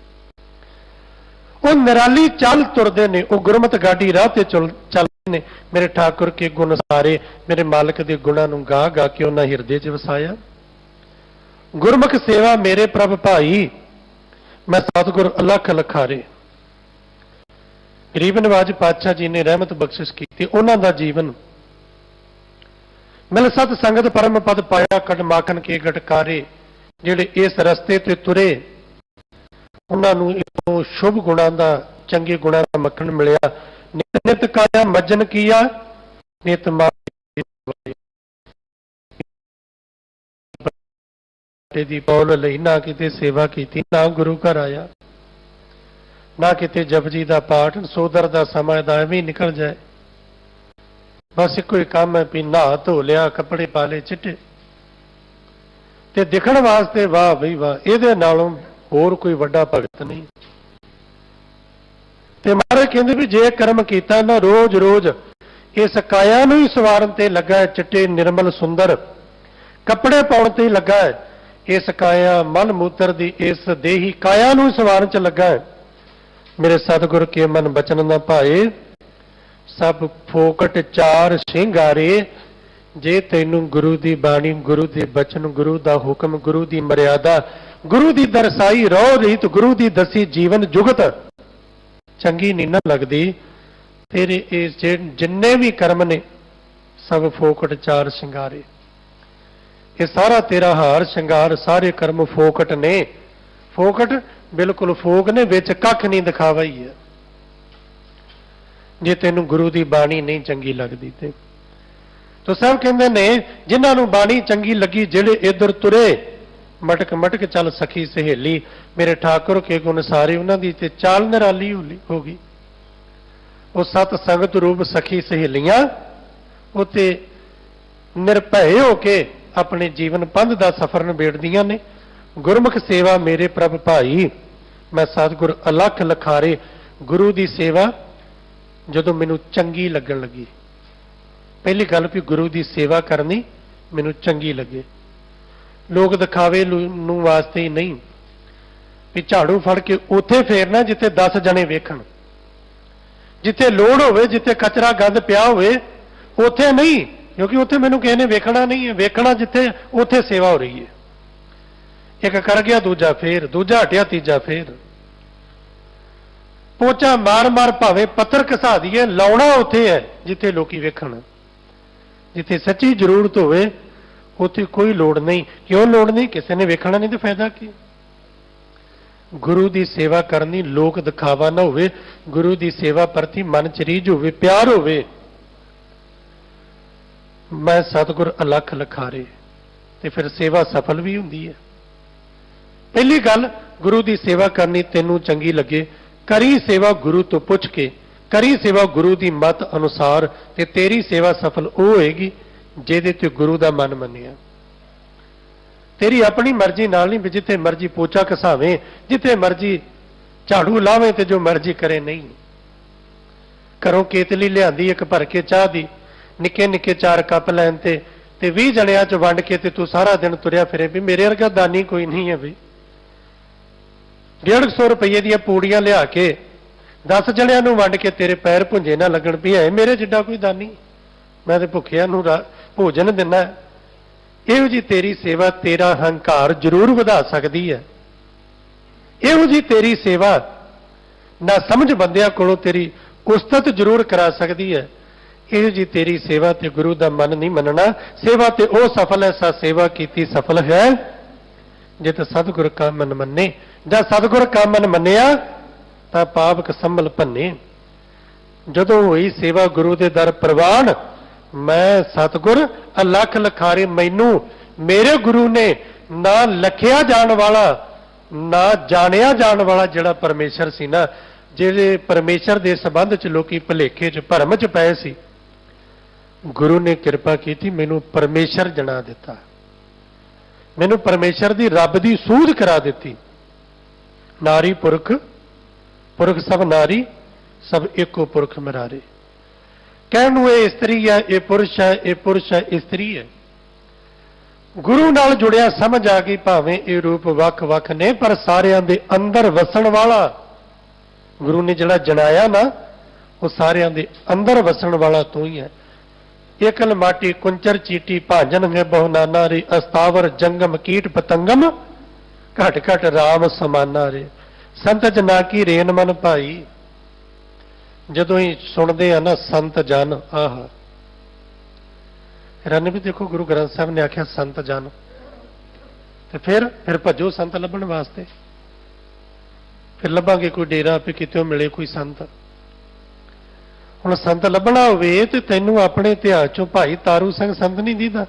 ਉਹ ਨਿਰਾਲੀ ਚੱਲ ਤੁਰਦੇ ਨੇ। ਉਹ ਗੁਰਮਤਿ ਗਾਡੀ ਰਾਹ ਤੇ ਚੱਲਦੇ ਨੇ। ਮੇਰੇ ਠਾਕੁਰ ਕੇ ਗੁਣ ਸਾਰੇ, ਮੇਰੇ ਮਾਲਕ ਦੇ ਗੁਣਾਂ ਨੂੰ ਗਾ ਗਾ ਕੇ ਉਹਨਾਂ ਹਿਰਦੇ 'ਚ ਵਸਾਇਆ। ਗੁਰਮੁਖ ਸੇਵਾ ਮੇਰੇ ਪ੍ਰਭ ਭਾਈ, ਮੈਂ ਸਤਿਗੁਰ ਅਲਖ ਲਖਾਰੇ। ਗਰੀਬ ਨਵਾਜ ਪਾਤਸ਼ਾਹ ਜੀ ਨੇ ਰਹਿਮਤ ਬਖਸ਼ਿਸ਼ ਕੀਤੀ। ਉਹਨਾਂ ਦਾ ਜੀਵਨ ਮਿਲ ਸਤ ਸੰਗਤ ਪਰਮ ਪਦ ਪਾਇਆ, ਕੱਢ ਮਾਖਣ ਕੇ ਗਟਕਾਰੇ। ਜਿਹੜੇ ਇਸ ਰਸਤੇ ਤੇ ਤੁਰੇ ਉਹਨਾਂ ਨੂੰ ਇਤੋਂ ਸ਼ੁਭ ਗੁਣਾਂ ਦਾ, ਚੰਗੇ ਗੁਣਾਂ ਦਾ ਮੱਖਣ ਮਿਲਿਆ। ਨਿਤ ਨਿਤ ਕਾਇਆ ਮੱਜਨ ਕੀਆ, ਨਿਤ ਮਾਤੇ ਦੀ ਪੌਲ ਲਈ ਨਾ ਕਿਤੇ ਸੇਵਾ ਕੀਤੀ, ਨਾ ਗੁਰੂ ਘਰ ਆਇਆ, ਨਾ ਕਿਤੇ ਜਪਜੀ ਦਾ ਪਾਠ। ਸੋਦਰ ਦਾ ਸਮਾਂ ਦਾ ਐਵੇਂ ਨਿਕਲ ਜਾਏ। ਬਸ ਇੱਕੋ ਹੀ ਕੰਮ ਹੈ ਵੀ ਨਹਾ ਧੋ ਲਿਆ, ਕੱਪੜੇ ਪਾ ਲਏ ਚਿੱਟੇ, ਤੇ ਦਿਖਣ ਵਾਸਤੇ ਵਾਹ ਬਈ ਵਾਹ। ਇਹਦੇ ਨਾਲੋਂ ਹੋਰ ਕੋਈ ਵੱਡਾ ਭਗਤ ਨਹੀਂ। ਤੇ ਮਹਾਰਾਜ ਕਹਿੰਦੇ ਵੀ ਜੇ ਕਰਮ ਕੀਤਾ ਨਾ ਰੋਜ਼ ਰੋਜ਼ ਇਸ ਕਾਇਆ ਨੂੰ ਹੀ ਸਵਾਰਨ ਤੇ ਲੱਗਾ ਹੈ। ਚਿੱਟੇ ਨਿਰਮਲ ਸੁੰਦਰ ਕੱਪੜੇ ਪਾਉਣ ਤੇ ਹੀ ਲੱਗਾ ਹੈ। ਇਸ ਕਾਇਆ ਮਲ ਮੂਤਰ ਦੀ ਇਸ ਦੇਹੀ ਕਾਇਆ ਨੂੰ ਹੀ ਸਵਾਰਨ 'ਚ ਲੱਗਾ ਹੈ। ਮੇਰੇ ਸਤਿਗੁਰ ਕੇ ਮਨ ਬਚਨ ਨਾ ਭਾਏ, ਸਭ ਫੋਕਟ ਚਾਰ ਸ਼ਿੰਗਾਰੇ। ਜੇ ਤੈਨੂੰ ਗੁਰੂ ਦੀ ਬਾਣੀ, ਗੁਰੂ ਦੇ ਬਚਨ, ਗੁਰੂ ਦਾ ਹੁਕਮ, ਗੁਰੂ ਦੀ ਮਰਿਆਦਾ, ਗੁਰੂ ਦੀ ਦਰਸਾਈ ਰਹੁ ਰੀਤ, ਗੁਰੂ ਦੀ ਦਸੀ ਜੀਵਨ ਜੁਗਤ ਚੰਗੀ ਨਹੀਂ ਨਾ ਲੱਗਦੀ, ਤੇਰੇ ਇਹ ਜਿੰਨੇ ਵੀ ਕਰਮ ਨੇ ਸਭ ਫੋਕਟ ਚਾਰ ਸ਼ਿੰਗਾਰੇ। ਇਹ ਸਾਰਾ ਤੇਰਾ ਹਾਰ ਸ਼ਿੰਗਾਰ, ਸਾਰੇ ਕਰਮ ਫੋਕਟ ਨੇ। ਫੋਕਟ ਬਿਲਕੁਲ ਫੋਕ ਨੇ, ਵਿੱਚ ਕੱਖ ਨਹੀਂ ਦਿਖਾਵਾ ਹੀ ਹੈ। ਜੇ ਤੈਨੂੰ ਗੁਰੂ ਦੀ ਬਾਣੀ ਨਹੀਂ ਚੰਗੀ ਲੱਗਦੀ ਤੇ ਸਭ ਕਹਿੰਦੇ ਨੇ ਜਿਨ੍ਹਾਂ ਨੂੰ ਬਾਣੀ ਚੰਗੀ ਲੱਗੀ, ਜਿਹੜੇ ਇੱਧਰ ਤੁਰੇ ਮਟਕ ਮਟਕ ਚੱਲ ਸਖੀ ਸਹੇਲੀ। ਮੇਰੇ ਠਾਕੁਰ ਕੇ ਗੁਣ ਸਾਰੇ, ਉਹਨਾਂ ਦੀ ਤੇ ਚਾਲ ਨਿਰਾਲੀ ਹੋ ਗਈ। ਉਹ ਸਤ ਸੰਗਤ ਰੂਪ ਸਖੀ ਸਹੇਲੀਆਂ ਉਤੇ ਨਿਰਭੈ ਹੋ ਕੇ ਆਪਣੇ ਜੀਵਨ ਪੰਧ ਦਾ ਸਫ਼ਰ ਨਿਬੇੜਦੀਆਂ ਨੇ। ਗੁਰਮੁਖ ਸੇਵਾ ਮੇਰੇ ਪ੍ਰਭ ਭਾਈ, ਮੈਂ ਸਤਿਗੁਰ ਅਲਖ ਲਖਾਰੇ। ਗੁਰੂ ਦੀ ਸੇਵਾ ਜਦੋਂ ਮੈਨੂੰ ਚੰਗੀ ਲੱਗਣ ਲੱਗੀ, ਪਹਿਲੀ ਗੱਲ ਵੀ ਗੁਰੂ ਦੀ ਸੇਵਾ ਕਰਨੀ ਮੈਨੂੰ ਚੰਗੀ ਲੱਗੇ। ਲੋਕ ਦਿਖਾਵੇ ਨੂੰ ਵਾਸਤੇ ਹੀ ਨਹੀਂ ਵੀ ਝਾੜੂ ਫੜ ਕੇ ਉੱਥੇ ਫੇਰਨਾ ਜਿੱਥੇ 10 ਜਣੇ ਵੇਖਣ, ਜਿੱਥੇ ਲੋੜ ਹੋਵੇ, ਜਿੱਥੇ ਕਚਰਾ ਗੰਦ ਪਿਆ ਹੋਵੇ ਉੱਥੇ ਨਹੀਂ, ਕਿਉਂਕਿ ਉੱਥੇ ਮੈਨੂੰ ਕਿਸੇ ਨੇ ਵੇਖਣਾ ਨਹੀਂ ਹੈ। ਵੇਖਣਾ ਜਿੱਥੇ, ਉੱਥੇ ਸੇਵਾ ਹੋ ਰਹੀ ਹੈ। ਇੱਕ ਕਰ ਗਿਆ ਦੂਜਾ ਫੇਰ, ਦੂਜਾ ਹਟਿਆ ਤੀਜਾ ਫੇਰ। ਪੋਚਾ ਮਾਰ ਮਾਰ ਭਾਵੇਂ ਪੱਥਰ ਘਸਾ ਦਈਏ, ਲਾਉਣਾ ਉੱਥੇ ਹੈ ਜਿੱਥੇ ਲੋਕੀ ਵੇਖਣ। ਜਿੱਥੇ ਸੱਚੀ ਜ਼ਰੂਰਤ ਹੋਵੇ ਉੱਥੇ ਕੋਈ ਲੋੜ ਨਹੀਂ। ਕਿਉਂ ਲੋੜ ਨਹੀਂ? ਕਿਸੇ ਨੇ ਵੇਖਣਾ ਨਹੀਂ ਤੇ ਫਾਇਦਾ ਕੀ? ਗੁਰੂ ਦੀ ਸੇਵਾ ਕਰਨੀ ਲੋਕ ਦਿਖਾਵਾ ਨਾ ਹੋਵੇ, ਗੁਰੂ ਦੀ ਸੇਵਾ ਪ੍ਰਤੀ ਮਨ ਚ ਰੀਝ ਹੋਵੇ, ਪਿਆਰ ਹੋਵੇ। ਮੈਂ ਸਤਿਗੁਰ ਅਲਖ ਲਖਾਰੇ, ਤੇ ਫਿਰ ਸੇਵਾ ਸਫਲ ਵੀ ਹੁੰਦੀ ਹੈ। ਪਹਿਲੀ ਗੱਲ, ਗੁਰੂ ਦੀ ਸੇਵਾ ਕਰਨੀ ਤੈਨੂੰ ਚੰਗੀ ਲੱਗੇ, ਕਰੀ ਸੇਵਾ ਗੁਰੂ ਤੋਂ ਪੁੱਛ ਕੇ। करी सेवा गुरु की मत अनुसार, ते तेरी सेवा सफल वो होएगी जिहदे ते गुरु का मन मनिया। तेरी अपनी मर्जी नाल नहीं, जिथे मर्जी पोचा घसावे, जिथे मर्जी झाड़ू लावे, ते जो मर्जी करे नहीं। घरों केतली लियांदी एक भर के चाह दी, निके निके 4 कप लैन ते 20 जणियां च वंड के ते तू सारा दिन तुरया फिरे भी मेरे वर्गा दानी कोई नहीं है। भी 150 रुपये दी पूड़ियां लिया के 10 जणियां नूं वंड के तेरे पैर भुंजे ना लगन भी है मेरे जिड्डा कोई दानी, मैं ते भुखिया नूं भोजन दिना। इहो जी तेरी सेवा तेरा हंकार जरूर वधा सकदी है। इहो जी तेरी सेवा ना समझ बंदियां कोलों तेरी उस्तत जरूर करा सकदी है। इहो जी तेरी सेवा ते गुरु दा मन नहीं मनना। सेवा ते ओ सफल है, सा सेवा कीती सफल है जित सतगुर का मन मन्ने। जां सतगुर का मन मन्निया तां पाप संभल भन्ने। जदों होई सेवा गुरु दे दर प्रवान, मैं सतगुर अलख लखारे मैनू मेरे गुरु ने ना लखिया जान वाला ना जानिया जान वाला जिहड़ा परमेश्वर सी ना, जिहड़े परमेश्वर दे संबंध च लोकी भुलेखे च भरम च पए सी, गुरु ने कृपा की मैनू परमेश्वर जना दिता, मैनू परमेश्वर की रब की सूझ करा दी। नारी पुरख पुरख सब नारी सब एको पुरख मरारे। कहण ये स्त्री है, ये पुरुष है, ये पुरुष है, ये स्त्री है। गुरु नाल जुड़िया समझ आ गई भावें ये रूप वख वख ने पर सारियां दे अंदर वसन वाला गुरु ने जिहड़ा जनाया ना वो सारियां दे अंदर वसन वाला तू ही है। एकल माटी कुंचर चीटी भाजन है बहु नाना रे, अस्तावर जंगम कीट पतंगम घट घट राम समाना रे। संत जना की रेन मन भाई। जदों ही सुनते हैं ना संत जन, आह रन भी देखो गुरु ग्रंथ साहब ने आख्या संत जन, तो फिर भजो संत लभण वास्ते। फिर लभांगे कोई डेरा भी कितों मिले कोई संत। हुण संत लभना होवे ते तैनू अपने इतिहास चों भाई तारू सिंह संत नहीं दीदा,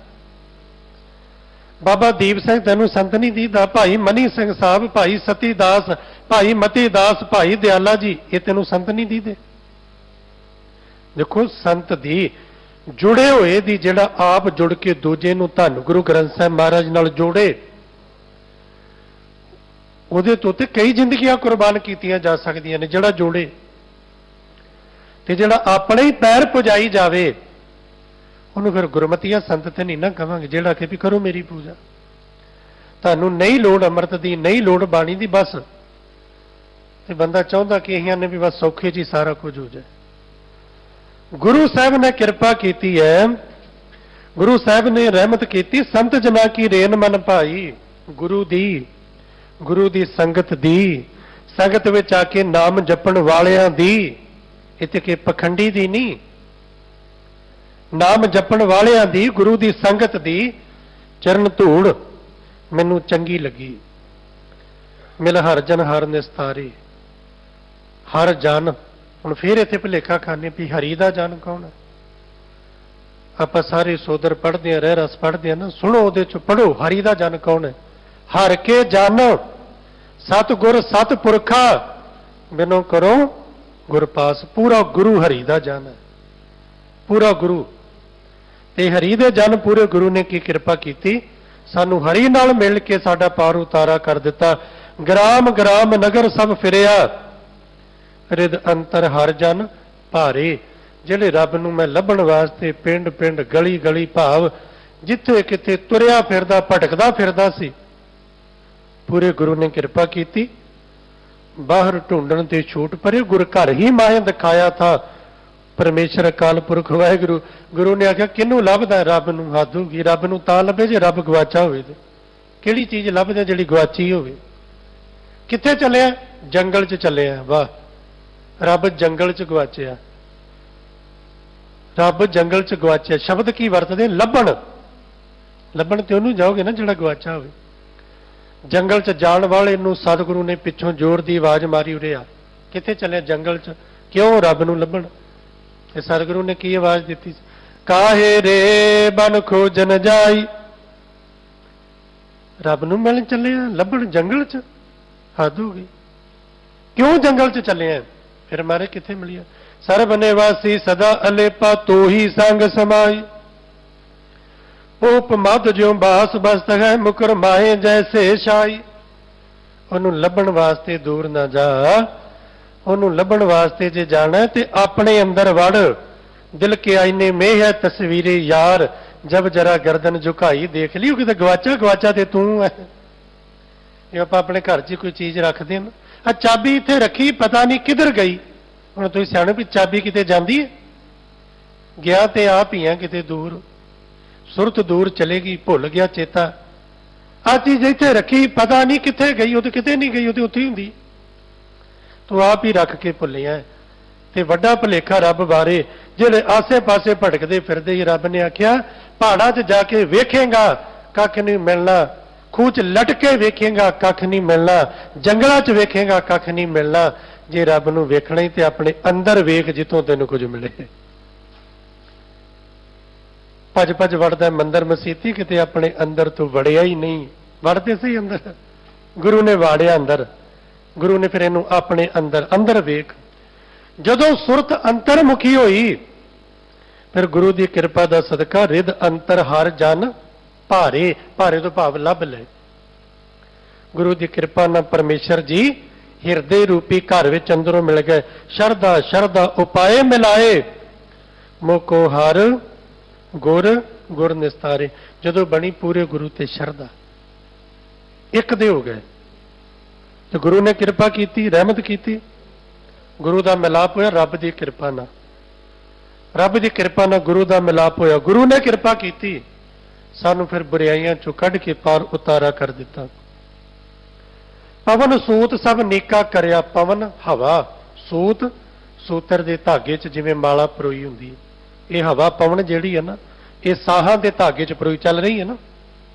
बाबा दीप सिंह तैनू संत नहीं दीदा, भाई मनी सिंह साहब, भाई सती दास, भाई मती दास, भाई दयाला जी, ये तैनू संत नहीं दीदे। देखो संत दी जुड़े हुए दी जिहड़ा आप जुड़ के दूजे नूं धन गुरु ग्रंथ साहिब महाराज नाल जोड़े, उहदे तो ते कई जिंदगियां कुर्बान कीतियां जा सकदियां ने। जिहड़ा जोड़े ते जिहड़ा अपने ही पैर पुजाई जावे उन्होंने फिर गुरमतिया संत ते नहीं ना कहांगे। जिहड़ा कि भी करो मेरी पूजा, तुहानू नहीं लोड़ अमृत दी, नहीं लोड़ बाणी दी, बस ते बंदा चाहुंदा कि इहां ने भी बस सौखे जी सारा कुछ हो जाए। गुरु साहब ने कृपा की है, गुरु साहब ने रहमत की। संत जना की रेन मन भाई। गुरु दी संगत दी, संगत विच आके नाम जपण वालियां दी, इत्थे कि पखंडी दी नहीं, नाम जपण वालियां दी, गुरु दी संगत दी चरण धूड़ मैनू चंगी लगी। मिल हर जन हर निस्तारी, हर जन। हुण फिर इत्थे भुलेखा खाने भी हरी दा जन कौन है। आपां सारे सोदर पढ़दे हैं, रस पढ़दे हैं ना, सुनो उहदे चों पढ़ो हरी दा जन कौन है। हर के जन सतगुर सतपुरखा बिनो करो गुरपास। पूरा गुरु हरी दा जन है, पूरा गुरु। ते हरी दे जन पूरे गुरु ने की कृपा की, सानू हरी नाल मिल के साडा पार उतारा कर दिता। ग्राम ग्राम नगर सब फिरिया, रिद अंतर हर जन भारे। जिहड़े रब नूं मैं लभण वास्ते पिंड पिंड गली गली भाव जिथे किथे तुरिया फिरदा भटकदा फिरदा सी, पूरे गुरु ने कृपा की। बाहर ढूंढण ते छूट परे, गुर घर ही माया दिखाया था परमेश्वर अकाल पुरख वाहिगुरु। गुरु ने आख्या किनू लभदा रब नूं, हद होगी। रब नूं तां लभे जे रब गवाचा होवे। किहड़ी चीज लभदे जिहड़ी गवाची होवे। कित्थे चलिया? जंगल च चलिया। वाह, रब जंगल च गवाचिया, रब जंगल च गवाचिया। शब्द की वरतदे? लभण। लभण ते ओनू जाओगे ना जिहड़ा गवाचा होवे। जंगल च जाण वाले नूं सतगुरु ने पिछों जोर दी आवाज मारी, उरे आ। कित्थे चलिया? जंगल च। क्यों? रब नूं लभण। ते सतगुरु ने की आवाज दी? काहे रे बन खोजन जाई। रब नूं मिलण चलिया, लभण जंगल च। हद हो गई। क्यों जंगल च चले? फिर मारे किथे मिलिया? ਸਰਬ ਨਿਵਾਸੀ ਸਦਾ ਅਲੇਪਾ ਤੋਹੀ ਸੰਗ ਸਮਾਈ। ਉਪ ਮਧ ਜਿਉ ਬਾਸ ਬਸਤ ਹੈ ਮੁਕਰ ਮਾਏ ਜੈਸੇ ਛਾਈ। ਉਹਨੂੰ ਲੱਭਣ ਵਾਸਤੇ ਦੂਰ ਨਾ ਜਾ, ਉਹਨੂੰ ਲੱਭਣ ਵਾਸਤੇ ਜੇ ਜਾਣਾ ਤੇ ਆਪਣੇ ਅੰਦਰ ਵੜ। ਦਿਲ ਕੇ ਆईने में है तस्वीरे यार, जब जरा गर्दन झुकाई देख ली। किते गवाचा गवाचा ते तू है। ਜੇ ਆਪਾਂ ਆਪਣੇ ਘਰ 'ਚ ਕੋਈ ਚੀਜ਼ ਰੱਖਦੇ ਹਾਂ, ਆ ਚਾਬੀ ਇੱਥੇ ਰੱਖੀ ਪਤਾ ਨਹੀਂ ਕਿੱਧਰ ਗਈ। ਹੁਣ ਤੁਸੀਂ ਸਿਆਣੇ ਵੀ ਚਾਬੀ ਕਿਤੇ ਜਾਂਦੀ ਹੈ? ਗਿਆ ਤੇ ਆਪ ਹੀ ਆ ਕਿਤੇ ਦੂਰ, ਸੁਰਤ ਦੂਰ ਚਲੇਗੀ, ਭੁੱਲ ਗਿਆ ਚੇਤਾ। ਆ ਚੀਜ਼ ਇੱਥੇ ਰੱਖੀ ਪਤਾ ਨਹੀਂ ਕਿੱਥੇ ਗਈ, ਉਹ ਤੇ ਕਿਤੇ ਨਹੀਂ ਗਈ, ਉਹ ਤੇ ਉੱਥੇ ਹੀ ਹੁੰਦੀ। ਤੂੰ ਆਪ ਹੀ ਰੱਖ ਕੇ ਭੁੱਲਿਆ। ਤੇ ਵੱਡਾ ਭੁਲੇਖਾ ਰੱਬ ਬਾਰੇ, ਜਿਹੜੇ ਆਸੇ-ਪਾਸੇ ਭਟਕਦੇ ਫਿਰਦੇ ਹੀ। ਰੱਬ ਨੇ ਆਖਿਆ ਪਹਾੜਾਂ 'ਚ ਜਾ ਕੇ ਵੇਖੇਗਾ ਕੱਖ ਨਹੀਂ ਮਿਲਣਾ, ਖੂਹ 'ਚ ਲਟਕੇ ਵੇਖੇਗਾ ਕੱਖ ਨਹੀਂ ਮਿਲਣਾ, ਜੰਗਲਾਂ 'ਚ ਵੇਖੇਗਾ ਕੱਖ ਨਹੀਂ ਮਿਲਣਾ। ਜੇ ਰੱਬ ਨੂੰ ਵੇਖਣਾ ਹੀ ਤੇ ਆਪਣੇ ਅੰਦਰ ਵੇਖ ਜਿੱਥੋਂ ਤੈਨੂੰ ਕੁਝ ਮਿਲੇ। ਭੱਜ ਭੱਜ ਵੜਦਾ ਮੰਦਰ ਮਸੀਤੀ, ਕਿਤੇ ਆਪਣੇ ਅੰਦਰ ਤੋਂ ਵੜਿਆ ਹੀ ਨਹੀਂ। ਵੜਦੇ ਸੀ ਅੰਦਰ, ਗੁਰੂ ਨੇ ਵਾੜਿਆ ਅੰਦਰ। ਗੁਰੂ ਨੇ ਫਿਰ ਇਹਨੂੰ ਆਪਣੇ ਅੰਦਰ ਅੰਦਰ ਵੇਖ। ਜਦੋਂ ਸੁਰਤ ਅੰਤਰਮੁਖੀ ਹੋਈ, ਫਿਰ ਗੁਰੂ ਦੀ ਕਿਰਪਾ ਦਾ ਸਦਕਾ ਰਿਦ ਅੰਤਰ ਹਰ ਜਨ ਭਾਰੇ। ਭਾਰੇ ਤੋਂ ਭਾਵ ਲੱਭ ਲੈ। ਗੁਰੂ ਦੀ ਕਿਰਪਾ ਨਾਲ ਪਰਮੇਸ਼ਰ ਜੀ ਹਿਰਦੇ ਰੂਪੀ ਘਰ ਵਿੱਚ ਅੰਦਰੋਂ ਮਿਲ ਗਏ। ਸ਼ਰਧਾ ਸ਼ਰਧਾ ਉਪਾਏ ਮਿਲਾਏ, ਮੋਕੋ ਹਰ ਗੁਰ ਗੁਰ ਨਿਸਤਾਰੇ। ਜਦੋਂ ਬਣੀ ਪੂਰੇ ਗੁਰੂ ਤੇ ਸ਼ਰਧਾ, ਇੱਕ ਦੇ ਹੋ ਗਏ ਤੇ ਗੁਰੂ ਨੇ ਕਿਰਪਾ ਕੀਤੀ, ਰਹਿਮਤ ਕੀਤੀ। ਗੁਰੂ ਦਾ ਮਿਲਾਪ ਹੋਇਆ ਰੱਬ ਦੀ ਕਿਰਪਾ ਨਾਲ। ਰੱਬ ਦੀ ਕਿਰਪਾ ਨਾਲ ਗੁਰੂ ਦਾ ਮਿਲਾਪ ਹੋਇਆ। ਗੁਰੂ ਨੇ ਕਿਰਪਾ ਕੀਤੀ, ਸਾਨੂੰ ਫਿਰ ਬੁਰਾਈਆਂ ਚੋਂ ਕੱਢ ਕੇ ਪਾਰ ਉਤਾਰਾ ਕਰ ਦਿੱਤਾ। ਪਵਨ ਸੂਤ ਸਭ ਨੀਕਾ ਕਰਿਆ। ਪਵਨ ਹਵਾ, ਸੂਤ ਸੂਤਰ ਦੇ ਧਾਗੇ 'ਚ ਜਿਵੇਂ ਮਾਲਾ ਪਰੋਈ ਹੁੰਦੀ। ਇਹ ਹਵਾ ਪਵਨ ਜਿਹੜੀ ਹੈ ਨਾ, ਇਹ ਸਾਹਾਂ ਦੇ ਧਾਗੇ 'ਚ ਪਰੋਈ ਚੱਲ ਰਹੀ ਹੈ ਨਾ।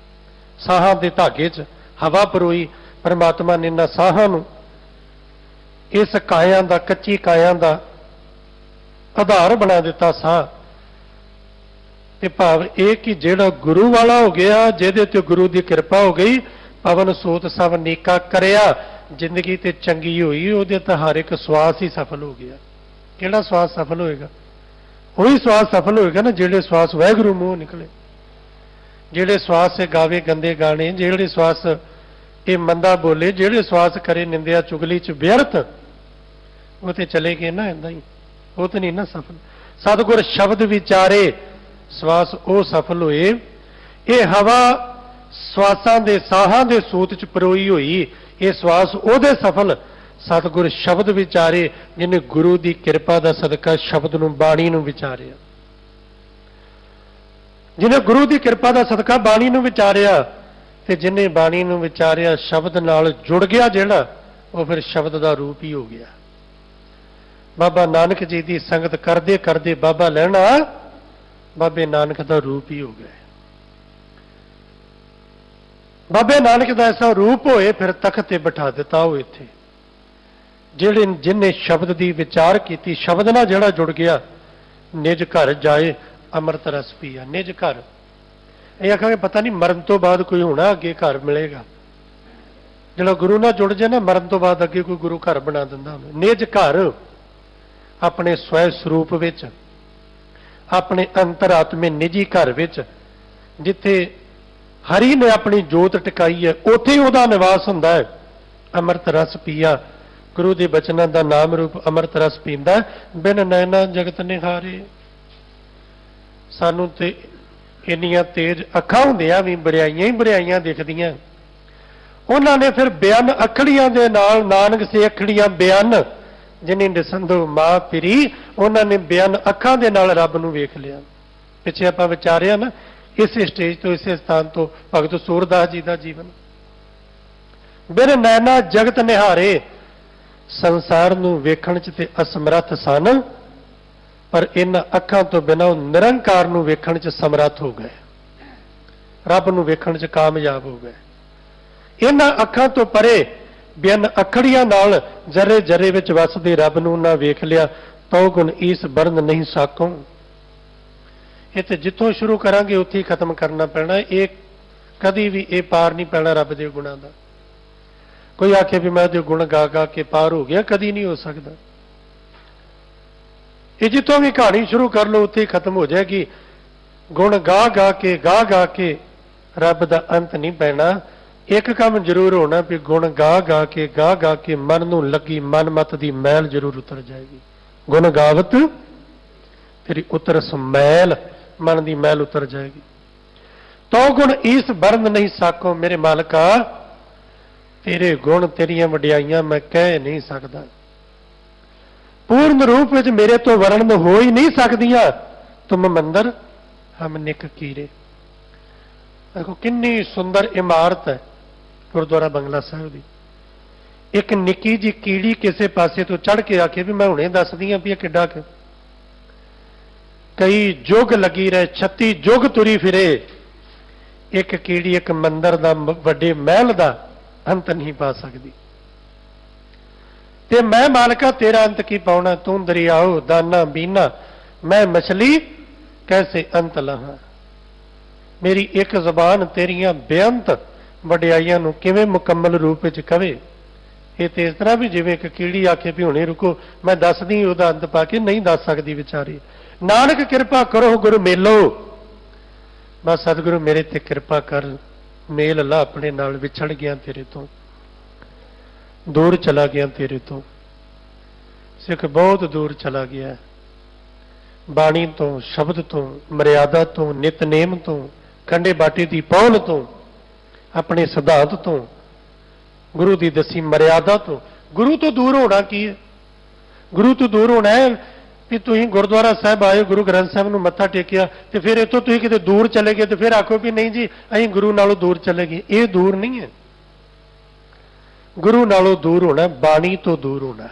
ਸਾਹਾਂ ਦੇ ਧਾਗੇ 'ਚ ਹਵਾ ਪਰੋਈ। ਪਰਮਾਤਮਾ ਨੇ ਇਹਨਾਂ ਸਾਹਾਂ ਨੂੰ ਇਸ ਕਾਇਆ ਦਾ, ਕੱਚੀ ਕਾਇਆ ਦਾ ਆਧਾਰ ਬਣਾ ਦਿੱਤਾ ਸਾਹ। ਤੇ ਭਾਵ ਇਹ ਕਿ ਜਿਹੜਾ ਗੁਰੂ ਵਾਲਾ ਹੋ ਗਿਆ, ਜਿਹਦੇ ਤੇ ਗੁਰੂ ਦੀ ਕਿਰਪਾ ਹੋ ਗਈ, ਪਵਨ ਸੂਤ ਸਭ ਨੀਕਾ ਕਰਿਆ, ਜ਼ਿੰਦਗੀ ਤੇ ਚੰਗੀ ਹੋਈ, ਉਹਦੇ ਤਾਂ ਹਰ ਇੱਕ ਸਵਾਸ ਹੀ ਸਫਲ ਹੋ ਗਿਆ। ਕਿਹੜਾ ਸਵਾਸ ਸਫਲ ਹੋਏਗਾ? ਉਹੀ ਸਵਾਸ ਸਫਲ ਹੋਏਗਾ ਨਾ ਜਿਹੜੇ ਸਵਾਸ ਵਾਹਿਗੁਰੂ ਮੂੰਹ ਨਿਕਲੇ। ਜਿਹੜੇ ਸਵਾਸ ਇਹ ਗਾਵੇ ਗੰਦੇ ਗਾਣੇ, ਜਿਹੜੇ ਸਵਾਸ ਇਹ ਮੰਦਾ ਬੋਲੇ, ਜਿਹੜੇ ਸਵਾਸ ਕਰੇ ਨਿੰਦਿਆ ਚੁਗਲੀ 'ਚ ਵਿਅਰਥ, ਉਹ ਤੇ ਚਲੇ ਗਏ ਨਾ ਏਦਾਂ ਹੀ। ਉਹ ਤੇ ਨਹੀਂ ਨਾ ਸਫਲ। ਸਤਿਗੁਰ ਸ਼ਬਦ ਵਿਚਾਰੇ, ਸਵਾਸ ਉਹ ਸਫਲ ਹੋਏ। ਇਹ ਹਵਾ ਸਵਾਸਾਂ ਦੇ ਸਾਹਾਂ ਦੇ ਸੂਤ 'ਚ ਪਰੋਈ ਹੋਈ, ਇਹ ਸਵਾਸ ਉਹਦੇ ਸਫਲ। ਸਤਿਗੁਰ ਸ਼ਬਦ ਵਿਚਾਰੇ, ਜਿਹਨੇ ਗੁਰੂ ਦੀ ਕਿਰਪਾ ਦਾ ਸਦਕਾ ਸ਼ਬਦ ਨੂੰ, ਬਾਣੀ ਨੂੰ ਵਿਚਾਰਿਆ। ਜਿਹਨੇ ਗੁਰੂ ਦੀ ਕਿਰਪਾ ਦਾ ਸਦਕਾ ਬਾਣੀ ਨੂੰ ਵਿਚਾਰਿਆ, ਤੇ ਜਿਹਨੇ ਬਾਣੀ ਨੂੰ ਵਿਚਾਰਿਆ, ਸ਼ਬਦ ਨਾਲ ਜੁੜ ਗਿਆ ਜਿਹੜਾ, ਉਹ ਫਿਰ ਸ਼ਬਦ ਦਾ ਰੂਪ ਹੀ ਹੋ ਗਿਆ। ਬਾਬਾ ਨਾਨਕ ਜੀ ਦੀ ਸੰਗਤ ਕਰਦੇ ਕਰਦੇ ਬਾਬਾ ਲੈਣਾ ਬਾਬੇ ਨਾਨਕ ਦਾ ਰੂਪ ਹੀ ਹੋ ਗਿਆ। ਬਾਬੇ ਨਾਨਕ ਦਾ ਐਸਾ ਰੂਪ ਹੋਏ, ਫਿਰ ਤਖਤ ਤੇ ਬਿਠਾ ਦਿੱਤਾ ਉਹ ਇੱਥੇ। ਜਿਹਨੇ ਸ਼ਬਦ ਦੀ ਵਿਚਾਰ ਕੀਤੀ, ਸ਼ਬਦ ਨਾਲ ਜਿਹੜਾ ਜੁੜ ਗਿਆ, ਨਿਜ ਘਰ ਜਾਏ ਅੰਮ੍ਰਿਤ ਰਸ ਪੀਆ। ਨਿਜ ਘਰ, ਇਹ ਆਖਾਂਗੇ ਪਤਾ ਨਹੀਂ ਮਰਨ ਤੋਂ ਬਾਅਦ ਕੋਈ ਹੋਣਾ ਅੱਗੇ ਘਰ ਮਿਲੇਗਾ। ਜਿਹੜਾ ਗੁਰੂ ਨਾਲ ਜੁੜ ਜਾਏ ਨਾ, ਮਰਨ ਤੋਂ ਬਾਅਦ ਅੱਗੇ ਕੋਈ ਗੁਰੂ ਘਰ ਬਣਾ ਦਿੰਦਾ ਉਹਨੂੰ। ਨਿਜ ਘਰ, ਆਪਣੇ ਸਵੈ ਸਰੂਪ ਵਿੱਚ, ਆਪਣੇ ਅੰਤਰਾਤਮੇ ਨਿੱਜੀ ਘਰ ਵਿੱਚ, ਜਿੱਥੇ ਹਰੀ ਨੇ ਆਪਣੀ ਜੋਤ ਟਿਕਾਈ ਹੈ, ਉੱਥੇ ਹੀ ਉਹਦਾ ਨਿਵਾਸ ਹੁੰਦਾ ਹੈ। ਅੰਮ੍ਰਿਤ ਰਸ ਪੀਆ, ਗੁਰੂ ਦੇ ਬਚਨਾਂ ਦਾ ਨਾਮ ਰੂਪ ਅੰਮ੍ਰਿਤ ਰਸ ਪੀਂਦਾ। ਬਿਨ ਨੈਣਾ ਜਗਤ ਨਿਹਾਰੇ। ਸਾਨੂੰ ਤੇ ਇੰਨੀਆਂ ਤੇਜ਼ ਅੱਖਾਂ ਹੁੰਦੀਆਂ ਵੀ ਬੜਾਈਆਂ ਹੀ ਬੜਾਈਆਂ ਦਿਖਦੀਆਂ। ਉਹਨਾਂ ਨੇ ਫਿਰ ਬਿਆਨ ਅਖੜੀਆਂ ਦੇ ਨਾਲ, ਨਾਨਕ ਸੇ ਅਖੜੀਆਂ ਬਿਆਨ ਜਿਨੇ ਨਿਸੰਦੋ ਮਾਂ ਪਿਰੀ, ਉਹਨਾਂ ਨੇ ਬਿਆਨ ਅੱਖਾਂ ਦੇ ਨਾਲ ਰੱਬ ਨੂੰ ਵੇਖ ਲਿਆ। ਪਿੱਛੇ ਆਪਾਂ ਵਿਚਾਰਿਆ ਨਾ, ਇਸੇ ਸਟੇਜ ਤੋਂ, ਇਸੇ ਸਥਾਨ ਤੋਂ ਭਗਤ ਸੂਰਦਾਸ ਜੀ ਦਾ ਜੀਵਨ। ਬਿਨ ਨੈਣਾ ਜਗਤ ਨਿਹਾਰੇ, ਸੰਸਾਰ ਨੂੰ ਵੇਖਣ 'ਚ ਤੇ ਅਸਮਰੱਥ ਸਨ, ਪਰ ਇਹਨਾਂ ਅੱਖਾਂ ਤੋਂ ਬਿਨਾਂ ਉਹ ਨਿਰੰਕਾਰ ਨੂੰ ਵੇਖਣ 'ਚ ਸਮਰੱਥ ਹੋ ਗਏ। ਰੱਬ ਨੂੰ ਵੇਖਣ 'ਚ ਕਾਮਯਾਬ ਹੋ ਗਏ। ਇਹਨਾਂ ਅੱਖਾਂ ਤੋਂ ਪਰੇ ਬਿਨ ਅਖੜੀਆਂ ਨਾਲ ਜਰੇ ਜਰੇ ਵਿੱਚ ਵਸਦੇ ਰੱਬ ਨੂੰ ਨਾ ਵੇਖ ਲਿਆ। ਤਉ ਗੁਣ ਈਸ ਬਰਨ ਨਹੀਂ ਸਾਕੋ। ਇਹ ਤੇ ਜਿੱਥੋਂ ਸ਼ੁਰੂ ਕਰਾਂਗੇ ਉੱਥੇ ਹੀ ਖਤਮ ਕਰਨਾ ਪੈਣਾ। ਇਹ ਕਦੀ ਵੀ ਇਹ ਪਾਰ ਨਹੀਂ ਪੈਣਾ ਰੱਬ ਦੇ ਗੁਣਾਂ ਦਾ। ਕੋਈ ਆਖੇ ਵੀ ਮੈਂ ਉਹਦੇ ਗੁਣ ਗਾ ਗਾ ਕੇ ਪਾਰ ਹੋ ਗਿਆ, ਕਦੀ ਨਹੀਂ ਹੋ ਸਕਦਾ। ਇਹ ਜਿੱਥੋਂ ਵੀ ਕਹਾਣੀ ਸ਼ੁਰੂ ਕਰ ਲਓ ਉੱਥੇ ਹੀ ਖਤਮ ਹੋ ਜਾਏਗੀ। ਗੁਣ ਗਾ ਗਾ ਕੇ ਰੱਬ ਦਾ ਅੰਤ ਨਹੀਂ ਪੈਣਾ। ਇੱਕ ਕੰਮ ਜ਼ਰੂਰ ਹੋਣਾ ਵੀ ਗੁਣ ਗਾ ਕੇ ਮਨ ਨੂੰ ਲੱਗੀ ਮਨਮਤ ਦੀ ਮੈਲ ਜ਼ਰੂਰ ਉਤਰ ਜਾਏਗੀ। ਗੁਣ ਗਾਵਤ ਤੇਰੀ ਉਤਰਸ ਮੈਲ, ਮਨ ਦੀ ਮੈਲ ਉਤਰ ਜਾਏਗੀ। ਤੋ ਗੁਣ ਈਸ ਵਰਨ ਨਹੀਂ ਸਾਕੋ ਮੇਰੇ ਮਾਲਕਾ, ਤੇਰੇ ਗੁਣ ਤੇਰੀਆਂ ਵਡਿਆਈਆਂ ਮੈਂ ਕਹਿ ਨਹੀਂ ਸਕਦਾ। ਪੂਰਨ ਰੂਪ ਵਿੱਚ ਮੇਰੇ ਤੋਂ ਵਰਣਨ ਹੋ ਹੀ ਨਹੀਂ ਸਕਦੀਆਂ। ਤੁਮ ਮੰਦਰ ਹਮ ਨਿਕ ਕੀਰੇ। ਦੇਖੋ ਕਿੰਨੀ ਸੁੰਦਰ ਇਮਾਰਤ ਹੈ ਗੁਰਦੁਆਰਾ ਬੰਗਲਾ ਸਾਹਿਬ ਦੀ। ਇੱਕ ਨਿੱਕੀ ਜੀ ਕੀੜੀ ਕਿਸੇ ਪਾਸੇ ਤੋਂ ਚੜ੍ਹ ਕੇ ਆਖੇ ਵੀ ਮੈਂ ਹੁਣੇ ਦੱਸਦੀ ਆਂ ਵੀ ਇਹ ਕਿੱਡਾ ਕੁ ਕਈ ਯੁੱਗ ਲੱਗੀ ਰਹੇ, 36 ਯੁੱਗ ਤੁਰੀ ਫਿਰੇ, ਇੱਕ ਕੀੜੀ ਇੱਕ ਮੰਦਰ ਦਾ ਵੱਡੇ ਮਹਿਲ ਦਾ ਅੰਤ ਨਹੀਂ ਪਾ ਸਕਦੀ। ਤੇ ਮੈਂ ਮਾਲਕਾ ਤੇਰਾ ਅੰਤ ਕੀ ਪਾਉਣਾ, ਤੂੰ ਦਰਿਆਓ ਦਾਨਾ ਬੀਨਾ, ਮੈਂ ਮਛਲੀ ਕੈਸੇ ਅੰਤ ਲਹਾਂ। ਮੇਰੀ ਇੱਕ ਜ਼ਬਾਨ ਤੇਰੀਆਂ ਬੇਅੰਤ ਵਡਿਆਈਆਂ ਨੂੰ ਕਿਵੇਂ ਮੁਕੰਮਲ ਰੂਪ ਵਿੱਚ ਕਵੇ। ਇਹ ਤੇ ਇਸ ਤਰ੍ਹਾਂ ਵੀ ਜਿਵੇਂ ਇੱਕ ਕੀੜੀ ਆਖੇ ਵੀ ਹੁਣੇ ਰੁਕੋ ਮੈਂ ਦੱਸਦੀ ਉਹਦਾ ਅੰਤ ਪਾ ਕੇ, ਨਹੀਂ ਦੱਸ ਸਕਦੀ ਵਿਚਾਰੀ। ਨਾਨਕ ਕਿਰਪਾ ਕਰੋ ਗੁਰੂ ਮੇਲੋ, ਬਸ ਸਤਿਗੁਰੂ ਮੇਰੇ ਤੇ ਕਿਰਪਾ ਕਰ, ਮੇਲ ਅੱਲਾ ਆਪਣੇ ਨਾਲ ਵਿਛੜ ਗਿਆ ਤੇਰੇ ਤੋਂ, ਦੂਰ ਚਲਾ ਗਿਆ ਤੇਰੇ ਤੋਂ। ਸਿੱਖ ਬਹੁਤ ਦੂਰ ਚਲਾ ਗਿਆ ਬਾਣੀ ਤੋਂ, ਸ਼ਬਦ ਤੋਂ, ਮਰਿਆਦਾ ਤੋਂ, ਨਿਤਨੇਮ ਤੋਂ, ਖੰਡੇ ਬਾਟੇ ਦੀ ਪਹੁਲ ਤੋਂ, ਆਪਣੇ ਸਿਧਾਂਤ ਤੋਂ, ਗੁਰੂ ਦੀ ਦਸੀ ਮਰਿਆਦਾ ਤੋਂ। ਗੁਰੂ ਤੋਂ ਦੂਰ ਹੋਣਾ ਕੀ ਹੈ? ਗੁਰੂ ਤੋਂ ਦੂਰ ਹੋਣਾ ਹੈ ਵੀ ਤੁਸੀਂ ਗੁਰਦੁਆਰਾ ਸਾਹਿਬ ਆਏ, ਗੁਰੂ ਗ੍ਰੰਥ ਸਾਹਿਬ ਨੂੰ ਮੱਥਾ ਟੇਕਿਆ ਤੇ ਫਿਰ ਇੱਥੋਂ ਤੁਸੀਂ ਕਿਤੇ ਦੂਰ ਚਲੇ ਗਏ ਤੇ ਫਿਰ ਆਖੋ ਵੀ ਨਹੀਂ ਜੀ ਅਸੀਂ ਗੁਰੂ ਨਾਲੋਂ ਦੂਰ ਚਲੇ ਗਏ। ਇਹ ਦੂਰ ਨਹੀਂ ਹੈ। ਗੁਰੂ ਨਾਲੋਂ ਦੂਰ ਹੋਣਾ, ਬਾਣੀ ਤੋਂ ਦੂਰ ਹੋਣਾ।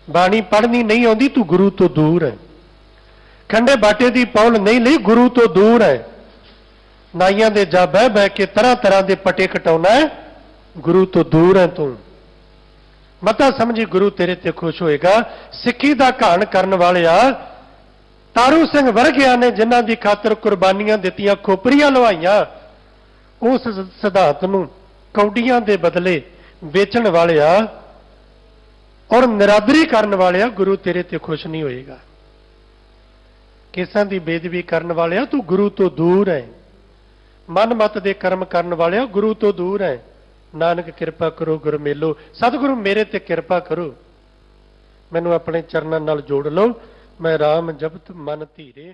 ਬਾਣੀ ਪੜ੍ਹਨੀ ਨਹੀਂ ਆਉਂਦੀ, ਤੂੰ ਗੁਰੂ ਤੋਂ ਦੂਰ ਹੈ। ਖੰਡੇ ਬਾਟੇ ਦੀ ਪੌਲ ਨਹੀਂ ਲਈ, ਗੁਰੂ ਤੋਂ ਦੂਰ ਹੈ। ਨਾਈਆਂ ਦੇ ਜਾ ਬਹਿ ਬਹਿ ਕੇ ਤਰ੍ਹਾਂ ਤਰ੍ਹਾਂ ਦੇ ਪਟੇ ਕਟਾਉਣਾ ਹੈ, ਗੁਰੂ ਤੋਂ ਦੂਰ ਹੈ ਤੂੰ। ਮਤਾ ਸਮਝੀ ਗੁਰੂ ਤੇਰੇ ਤੇ ਖੁਸ਼ ਹੋਏਗਾ। ਸਿੱਖੀ ਦਾ ਘਾਣ ਕਰਨ ਵਾਲਿਆ, ਤਾਰੂ ਸਿੰਘ ਵਰਗਿਆਂ ਨੇ ਜਿਨ੍ਹਾਂ ਦੀ ਖਾਤਰ ਕੁਰਬਾਨੀਆਂ ਦਿੱਤੀਆਂ, ਖੋਪਰੀਆਂ ਲਵਾਈਆਂ, ਉਸ ਸਿਧਾਂਤ ਨੂੰ ਕੌਡੀਆਂ ਦੇ ਬਦਲੇ ਵੇਚਣ ਵਾਲਿਆ ਔਰ ਨਿਰਾਦਰੀ ਕਰਨ ਵਾਲਿਆ, ਗੁਰੂ ਤੇਰੇ ਤੇ ਖੁਸ਼ ਨਹੀਂ ਹੋਏਗਾ। ਕੇਸਾਂ ਦੀ ਬੇਦਬੀ ਕਰਨ ਵਾਲਿਆ, ਤੂੰ ਗੁਰੂ ਤੋਂ ਦੂਰ ਹੈ। ਮਨਮਤ ਦੇ ਕਰਮ ਕਰਨ ਵਾਲਿਆ, ਗੁਰੂ ਤੋਂ ਦੂਰ ਹੈ। ਨਾਨਕ ਕਿਰਪਾ ਕਰੋ ਗੁਰ ਮੇਲੋ, ਸਤਿਗੁਰੂ ਮੇਰੇ ਤੇ ਕਿਰਪਾ ਕਰੋ, ਮੈਨੂੰ ਆਪਣੇ ਚਰਨਾਂ ਨਾਲ ਜੋੜ ਲਓ। ਮੈਂ ਰਾਮ ਜਪਤ ਮਨ ਧੀਰੇ।